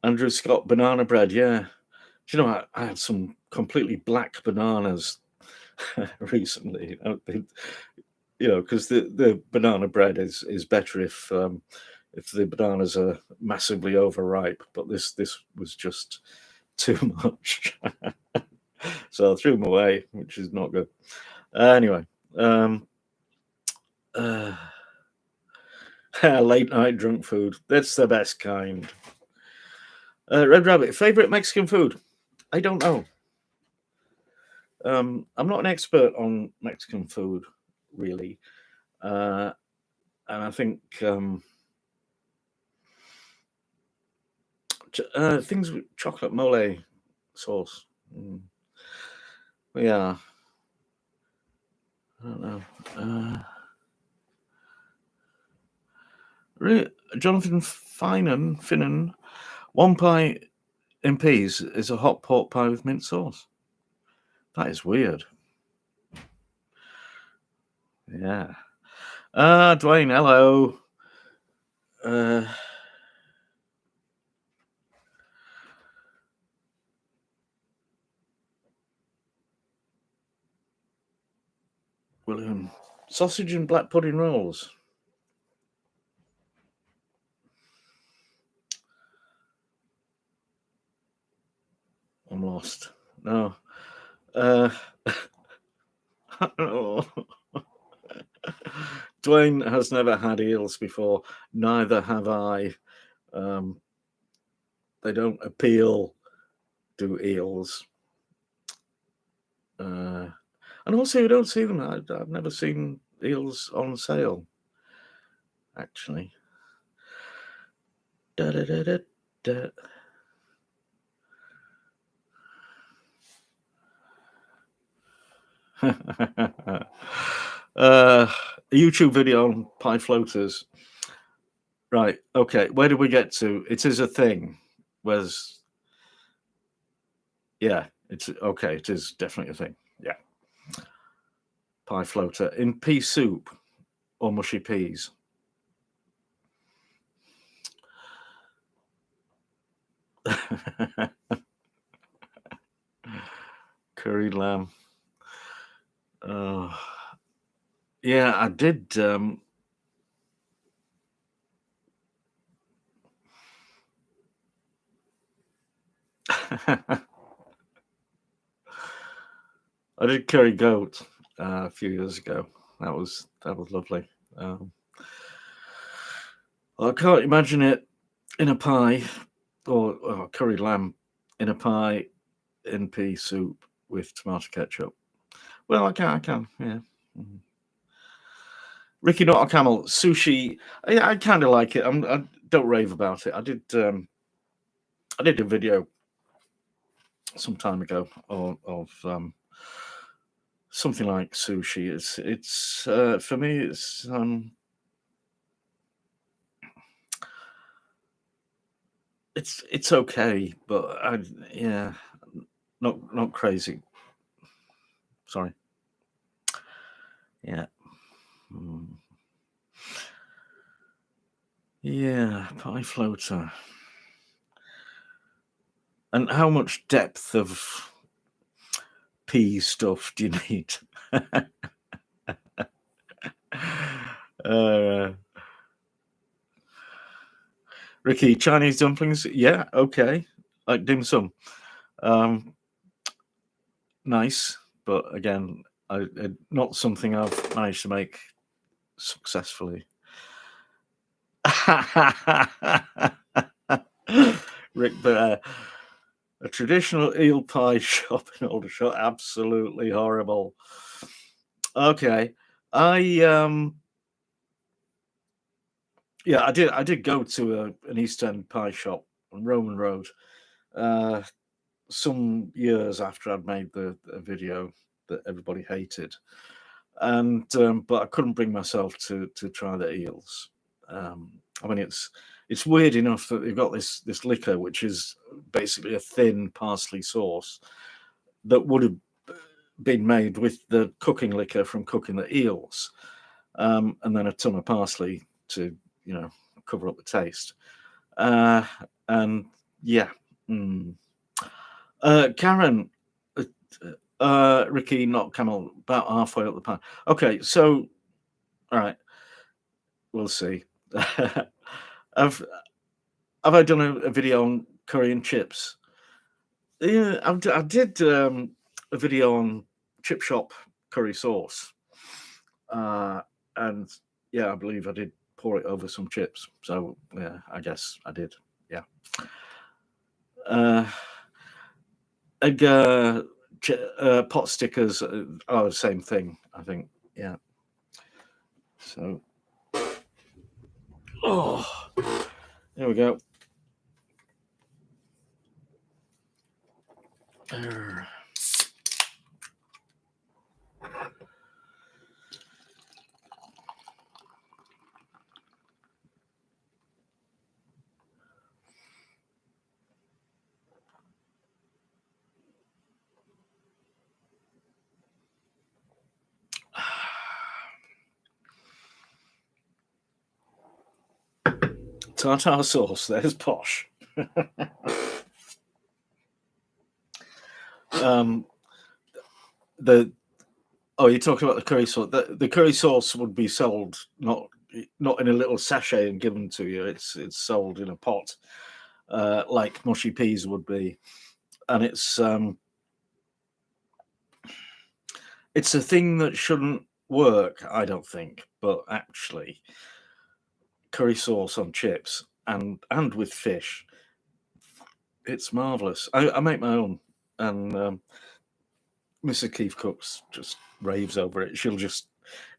Andrew Scott, banana bread, yeah. Do you know, I had some completely black bananas recently. Because the banana bread is better if the bananas are massively overripe. But this was just too much, so I threw them away, which is not good. Anyway, late night drunk food. That's the best kind. Red Rabbit, favorite Mexican food? I don't know. I'm not an expert on Mexican food, really. And I think things with chocolate mole sauce. Yeah. I don't know. Jonathan Finnan, one pie in peas is a hot pork pie with mint sauce. That is weird. Yeah. Dwayne, hello. William, sausage and black pudding rolls. I'm lost. No. Dwayne has never had eels before. Neither have I. They don't appeal to eels. And also, you don't see them. I've never seen eels on sale, actually. Da, da, da, da, da. A YouTube video on pie floaters. Right. Okay. Where did we get to? It is a thing. Yeah. It's okay. It is definitely a thing. Yeah. Pie floater in pea soup or mushy peas. Curried lamb. Yeah, I did. I did curry goat a few years ago. That was lovely. I can't imagine it in a pie or curried lamb in a pie in pea soup with tomato ketchup. Well, I can, yeah. Mhm. Ricky, not a camel. Sushi. I kind of like it. I don't rave about it. I did a video some time ago of something like sushi. It's for me. It's okay, but yeah, not crazy. Sorry. Yeah. Yeah, pie floater. And how much depth of pea stuff do you need? Ricky, Chinese dumplings? Yeah, okay. Like dim sum. Nice, but again, not something I've managed to make successfully. Rick Bear, a traditional eel pie shop in Aldershot, absolutely horrible. Okay, Yeah, I did go to an East End pie shop on Roman Road uh, some years after I'd made the video that everybody hated, and but I couldn't bring myself to try the eels. I mean, it's weird enough that they've got this liquor, which is basically a thin parsley sauce that would have been made with the cooking liquor from cooking the eels, and then a ton of parsley to cover up the taste. Uh, and yeah, mm. Karen, uh, Ricky, not Camel, about halfway up the pan. Okay, so all right, we'll see. have have I done a video on curry and chips? Yeah, I did a video on chip shop curry sauce, and yeah, I believe I did pour it over some chips. So yeah, I guess I did. Yeah. Uh, and, pot stickers are the same thing, I think. Yeah. So, oh, there we go. Arr. Tartar sauce. There's posh. The you're talking about the curry sauce. The curry sauce would be sold not in a little sachet and given to you. It's sold in a pot, like mushy peas would be, and it's a thing that shouldn't work, I don't think, but actually, curry sauce on chips and with fish, it's marvelous. I make my own, and Mrs. KeefCooks just raves over it. She'll just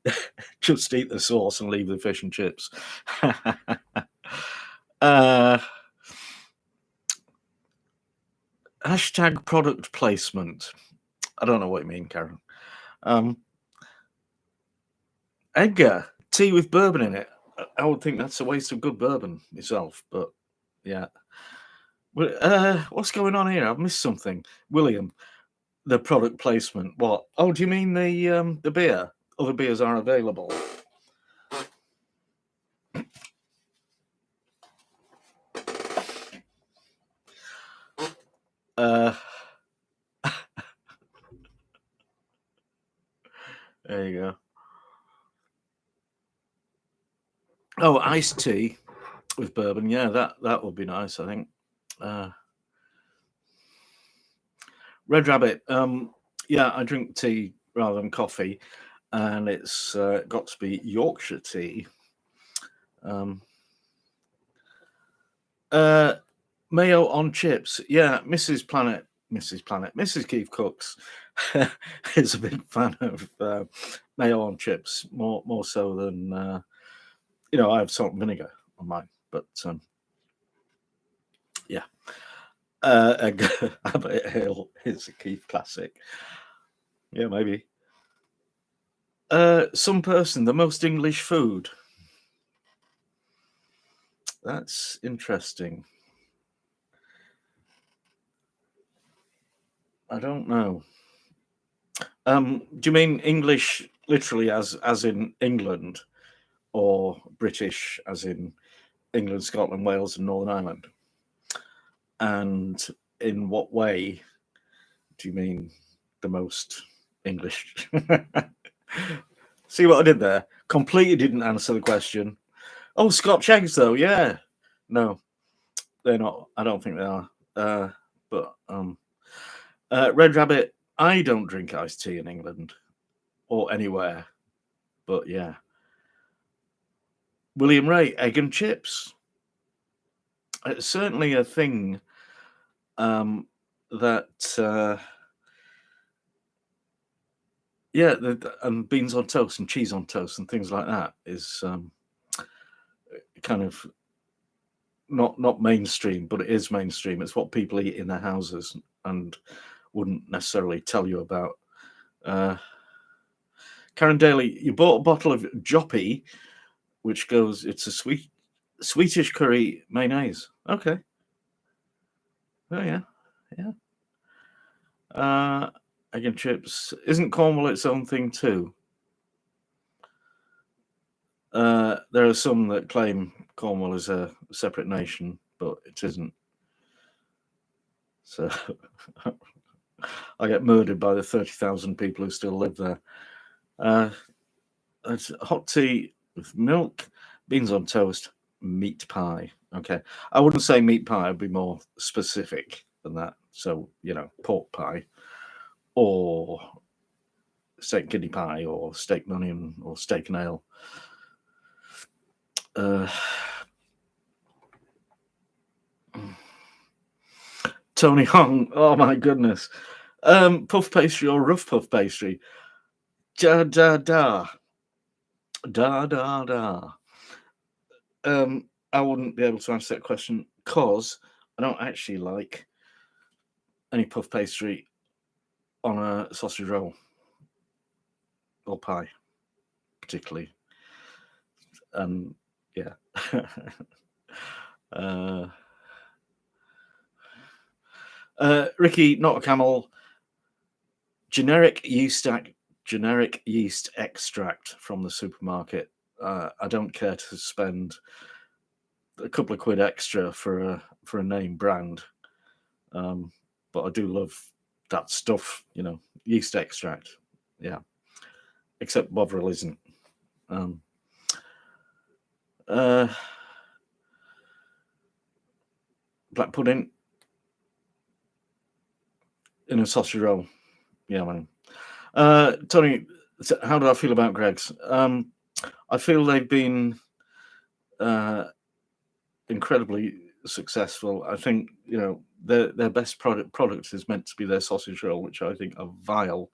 eat the sauce and leave the fish and chips. Hashtag product placement. I don't know what you mean, Karen. Edgar, tea with bourbon in it. I would think that's a waste of good bourbon myself, but yeah. What's going on here? I've missed something. William, the product placement. What? Oh, do you mean the beer? Other beers are available. There you go. Oh, iced tea with bourbon. Yeah, that would be nice, I think. Red Rabbit. Yeah, I drink tea rather than coffee, and it's got to be Yorkshire tea. Mayo on chips. Yeah, Mrs. KeefCooks is a big fan of mayo on chips, more so than I have salt and vinegar on mine, but yeah. Abbott Hill is a Keith classic. Yeah, maybe. Some person, the most English food. That's interesting. I don't know. Do you mean English literally as in England, or British as in England, Scotland, Wales, and Northern Ireland? And in what way do you mean the most English? See what I did there? Completely didn't answer the question. Oh, Scotch eggs, though, yeah. No, they're not. I don't think they are. But Red Rabbit, I don't drink iced tea in England or anywhere. But yeah. William Ray, egg and chips. It's certainly a thing that, and beans on toast and cheese on toast and things like that is, kind of not mainstream, but it is mainstream. It's what people eat in their houses and wouldn't necessarily tell you about. Karen Daly, you bought a bottle of Joppy, which goes, it's a Swedish curry mayonnaise. Okay. Oh, yeah. Egg and chips. Isn't Cornwall its own thing too? There are some that claim Cornwall is a separate nation, but it isn't. So I get murdered by the 30,000 people who still live there. It's hot tea with milk, beans on toast, meat pie. Okay. I wouldn't say meat pie, I'd be more specific than that. So, pork pie or steak kidney pie or steak and onion or steak and ale. Tony Hong, oh my goodness. Puff pastry or rough puff pastry? Da da da. Da da da. I wouldn't be able to answer that question because I don't actually like any puff pastry on a sausage roll or pie, particularly. Yeah. Ricky, not a camel. Generic yeast extract from the supermarket. I don't care to spend a couple of quid extra for a name brand, but I do love that stuff. Yeast extract. Yeah, except Bovril isn't. Black pudding in a sausage roll. Yeah, man. Tony, how do I feel about Greggs? I feel they've been incredibly successful. I think their best product is meant to be their sausage roll, which I think are vile.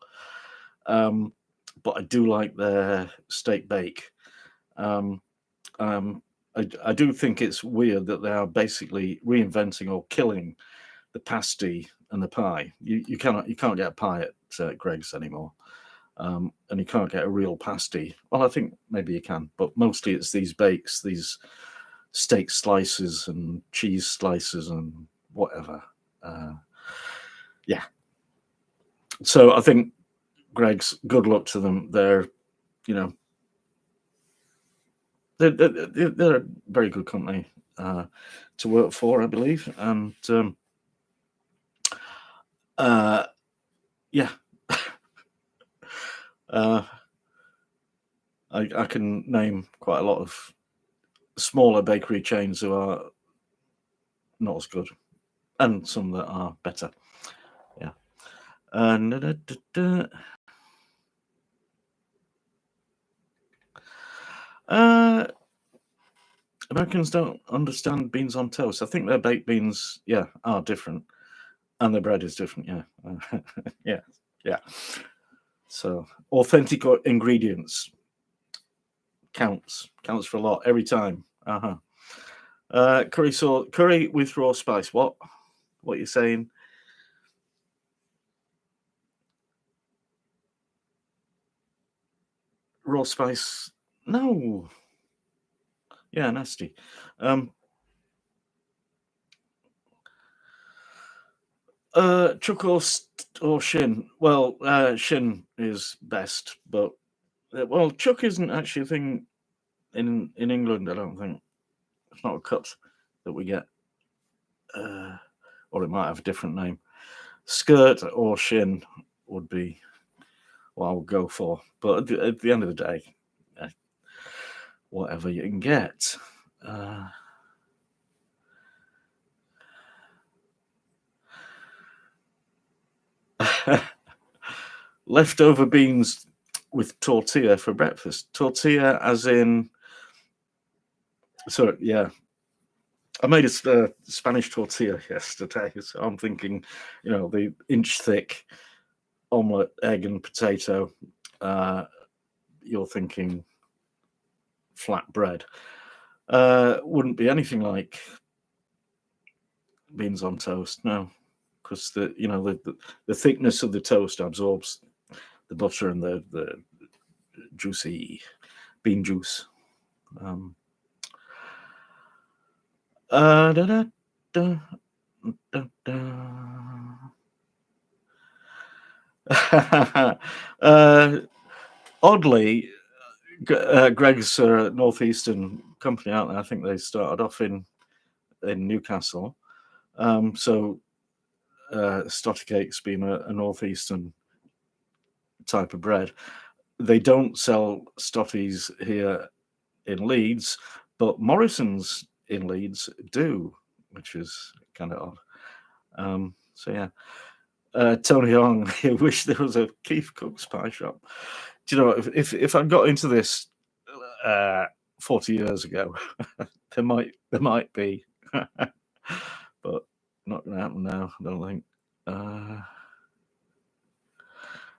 But I do like their steak bake. I do think it's weird that they are basically reinventing or killing the pasty and the pie. You can't get a pie at Greggs anymore, and you can't get a real pasty. Well, I think maybe you can, but mostly it's these bakes, these steak slices and cheese slices and whatever. Yeah. So I think Greggs, good luck to them. They're a very good company to work for, I believe, and yeah. I can name quite a lot of smaller bakery chains who are not as good, and some that are better. Yeah. Americans don't understand beans on toast. I think their baked beans, are different, and the bread is different. Yeah, yeah. So authentic ingredients counts for a lot every time. Curry with raw spice. What are you saying? Raw spice? No. Yeah, nasty. Chuck or shin? Well, shin is best, but chuck isn't actually a thing in England. I don't think it's not a cut that we get, or it might have a different name. Skirt or shin would be what I would go for, but at the end of the day, whatever you can get. Leftover beans with tortilla for breakfast. Tortilla as in... So, yeah. I made a Spanish tortilla yesterday, so I'm thinking, the inch-thick omelette, egg and potato. You're thinking flat bread. Wouldn't be anything like beans on toast, no, because the thickness of the toast absorbs the butter and the juicy bean juice. Da, da, da, da, da. Oddly, Greg's northeastern company, aren't they? I think they started off in Newcastle. So Stotty Cake's been a northeastern type of bread. They don't sell Stotties here in Leeds, but Morrison's in Leeds do, which is kind of odd. So yeah, Tony Hong, I wish there was a KeefCooks pie shop. Do you know, if I got into this 40 years ago, there might be, but not going to happen now, I don't think.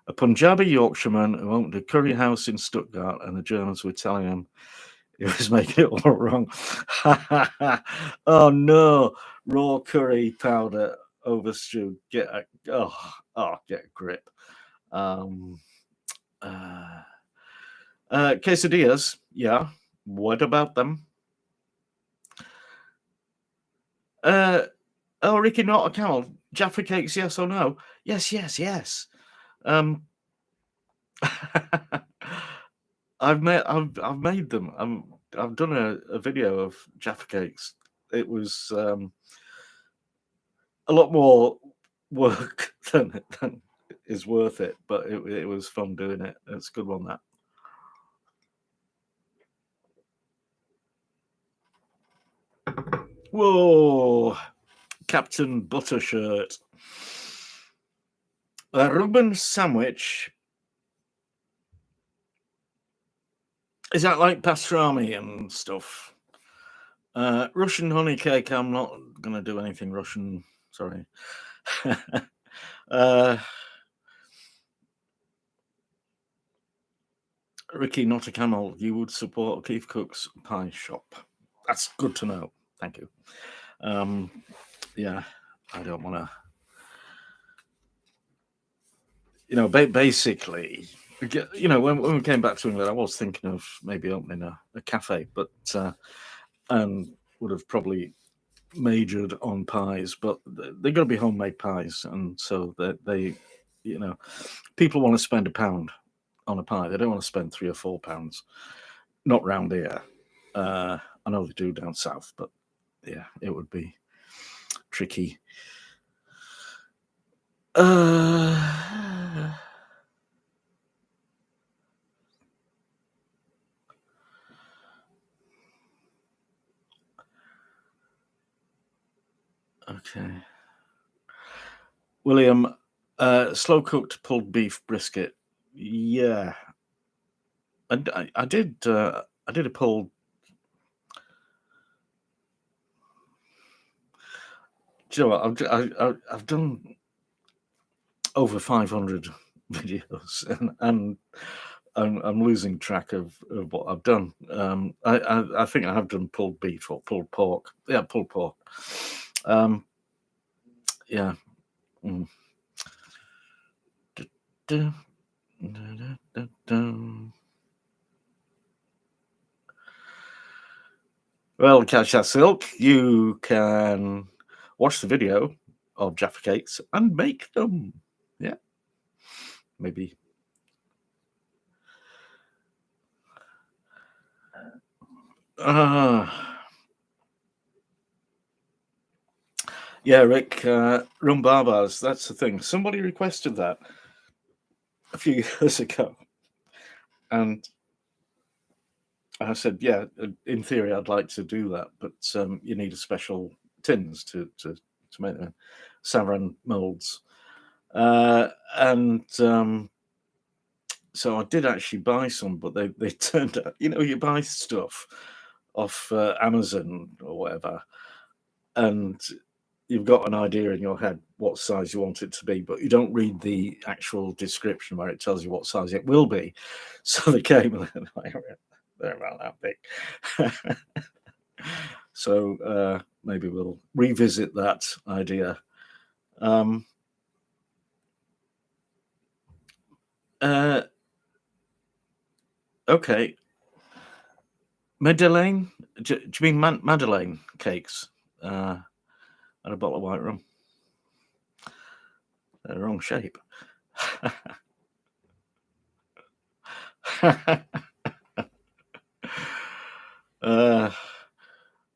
A Punjabi Yorkshireman who owned a curry house in Stuttgart, and the Germans were telling him he was making it all wrong. Oh no, raw curry powder over stew. Get a grip. Quesadillas, yeah. What about them? Ricky, not a camel. Jaffa cakes, yes or no? Yes. I've made them. I've done a video of Jaffa cakes. It was a lot more work than is worth it, but it was fun doing it. It's a good one, that. Whoa, Captain Buttershirt. A Reuben sandwich. Is that like pastrami and stuff? Russian honey cake. I'm not going to do anything Russian. Sorry. Ricky, not a camel. You would support KeefCooks pie shop. That's good to know. Thank you. Yeah, I don't want to. Basically, when we came back to England, I was thinking of maybe opening a cafe, but and would have probably majored on pies, but they're going to be homemade pies, and so they people want to spend £1 on a pie. They don't want to spend £3 or £4. Not round here. I know they do down south, but yeah, it would be tricky. Okay. William, slow cooked pulled beef brisket. Yeah, I did a pulled. Do you know what? I've done over 500 videos, and I'm losing track of what I've done. I think I have done pulled beef or pulled pork. Yeah, pulled pork. Yeah. Mm. Well, Catch That Silk, you can watch the video of Jaffa cakes and make them. Yeah, maybe. Yeah, Rick, rumbabas, that's the thing. Somebody requested that a few years ago. And I said, yeah, in theory, I'd like to do that, but you need a special tins to make them. Saran molds. And so I did actually buy some, but they turned out, you buy stuff off Amazon or whatever, and you've got an idea in your head what size you want it to be, but you don't read the actual description where it tells you what size it will be. So they came and they're about that big. So maybe we'll revisit that idea. Okay. Madeleine? Do you mean Madeleine cakes? And a bottle of white rum. They're the wrong shape.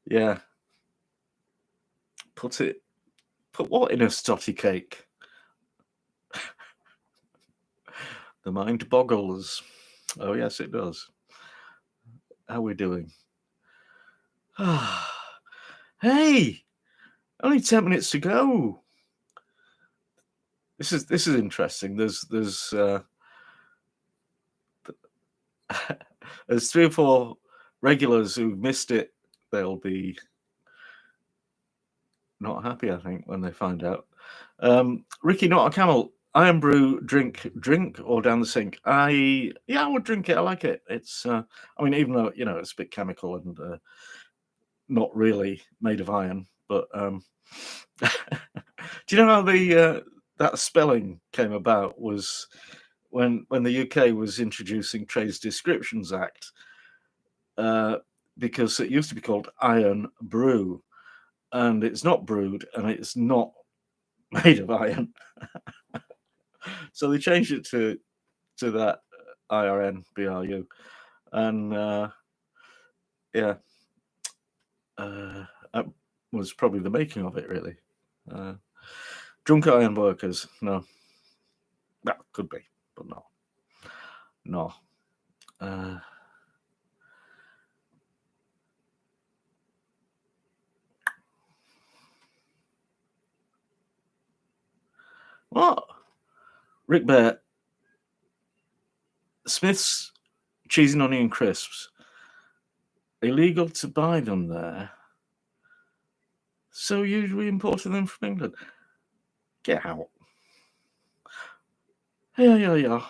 Yeah. Put what in a stotty cake? The mind boggles. Oh yes, it does. How are we doing? Hey, only 10 minutes to go. This is interesting. There's there's 3 or 4 regulars who missed it. They'll be not happy, I think, when they find out. Ricky, not a camel. Iron brew, drink or down the sink. I would drink it. I like it. It's I mean, even though it's a bit chemical and not really made of iron, but do you know how the that spelling came about? Was when the UK was introducing Trades Descriptions Act, because it used to be called iron brew, and it's not brewed and it's not made of iron. So they changed it to that IRN BRU, and that was probably the making of it, really. Drunk iron workers, no. That could be, but no. What? Rick Bear, Smith's cheese and onion crisps, illegal to buy them there. So usually importing them from England. Get out. Yeah.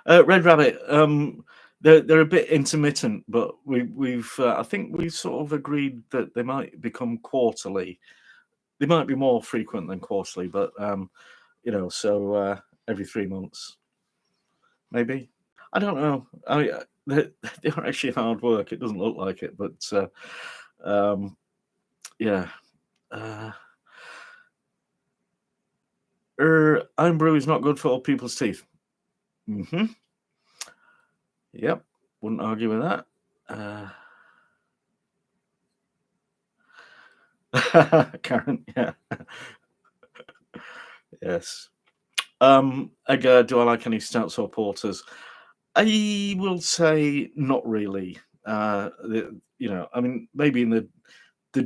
Red Rabbit. They're a bit intermittent, but we've I think we've sort of agreed that they might become quarterly. They might be more frequent than quarterly, but so every 3 months, maybe. I don't know. I mean, they're actually hard work. It doesn't look like it, but yeah. Iron brew is not good for old people's teeth. Yep, wouldn't argue with that. Karen, yeah. Yes. Edgar, do I like any stouts or porters? I will say not really. I mean, maybe in the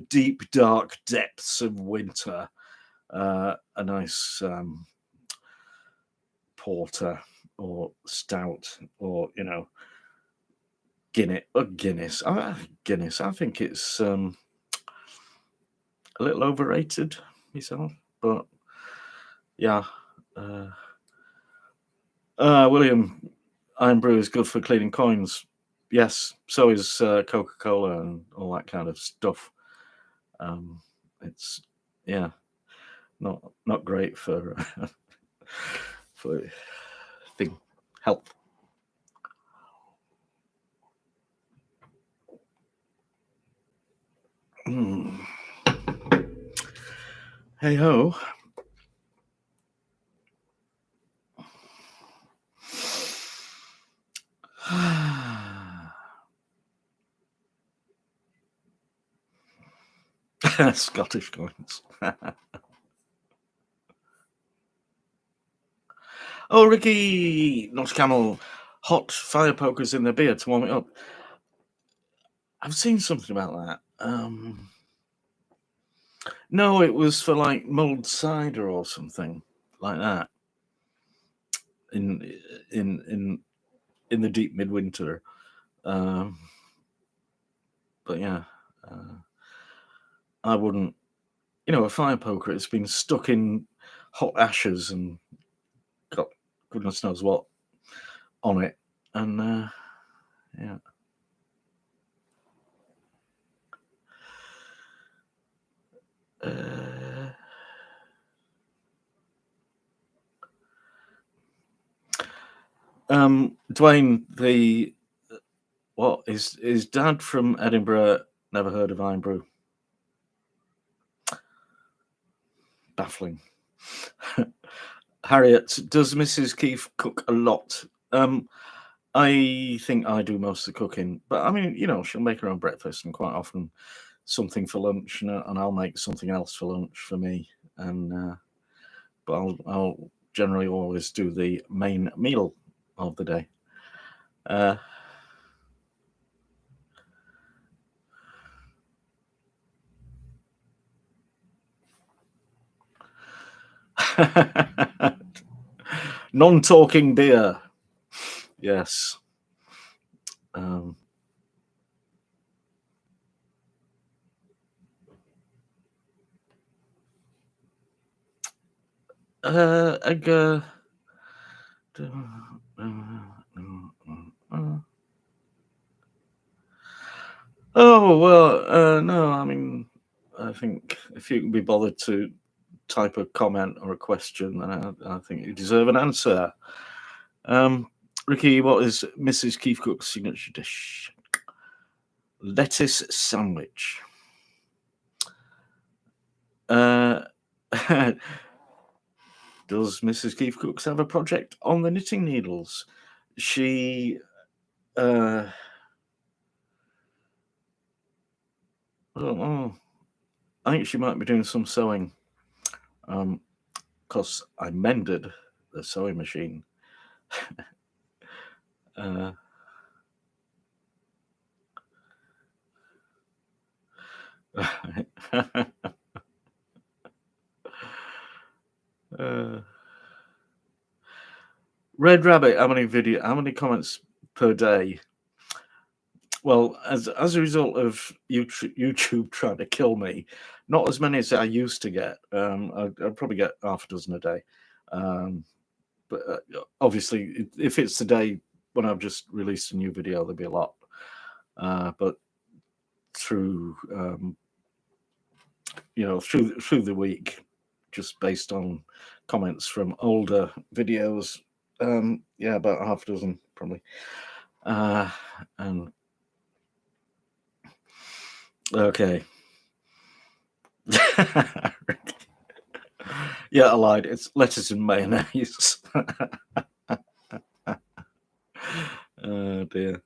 deep, dark depths of winter, a nice porter or stout or Guinness. Guinness. I think it's a little overrated myself, but yeah. William, iron brew is good for cleaning coins. Yes, so is Coca-Cola and all that kind of stuff. It's not great for for health. Hey ho. Scottish coins. Oh, Ricky, not camel. Hot fire pokers in their beer to warm it up. I've seen something about that. No, it was for like mulled cider or something like that. In the deep midwinter. But yeah, I wouldn't. A fire poker, it's been stuck in hot ashes and got goodness knows what on it. And yeah. Dwayne, what is Dad from Edinburgh? Never heard of Iron Brew. Baffling. Harriet, does Mrs. Keefe cook a lot? I think I do most of the cooking, but I mean, she'll make her own breakfast and quite often something for lunch, and I'll make something else for lunch for me. And but I'll generally always do the main meal of the day. Non-talking beer. Yes. Oh well, no. I mean, I think if you can be bothered to type a comment or a question, then I think you deserve an answer. Ricky, what is Mrs. KeefCooks' signature dish? Lettuce sandwich. Does Mrs. KeefCooks have a project on the knitting needles? She I don't know. I think she might be doing some sewing. Because I mended the sewing machine. Red Rabbit, how many comments per day? Well, as a result of YouTube trying to kill me, not as many as I used to get. I'd probably get half a dozen a day. But obviously, if it's the day when I've just released a new video, there'll be a lot. But through through the week, just based on comments from older videos, about half a dozen probably. And okay. Yeah, I lied. It's lettuce and mayonnaise. Oh dear.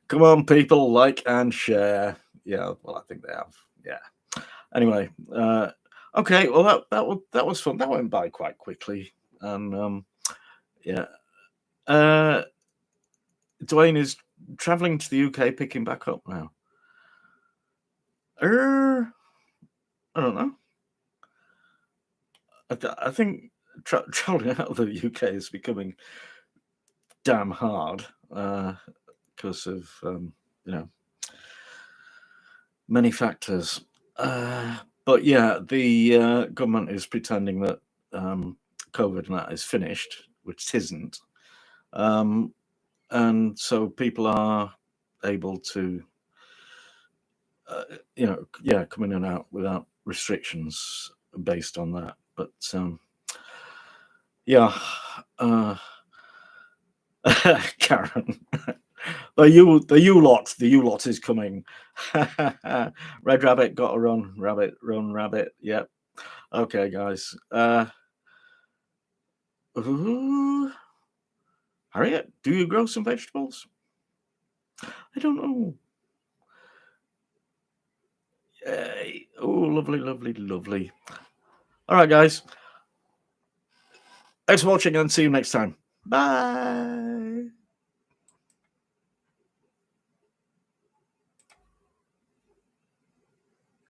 Come on, people, like and share. Yeah, well, I think they have. Yeah. Anyway, okay. Well, that was fun. That went by quite quickly. And yeah. Dwayne is traveling to the UK, picking back up now. I don't know. I think traveling out of the UK is becoming damn hard because of many factors. But yeah, the government is pretending that COVID and that is finished, which it isn't. And so people are able to, come in and out without restrictions based on that. But yeah, Karen, the you lot is coming. Red Rabbit got to run. Rabbit, run, rabbit. Yep. Okay, guys. Harriet, do you grow some vegetables? I don't know. Yay. Oh, lovely, lovely, lovely. All right, guys. Thanks for watching and see you next time. Bye.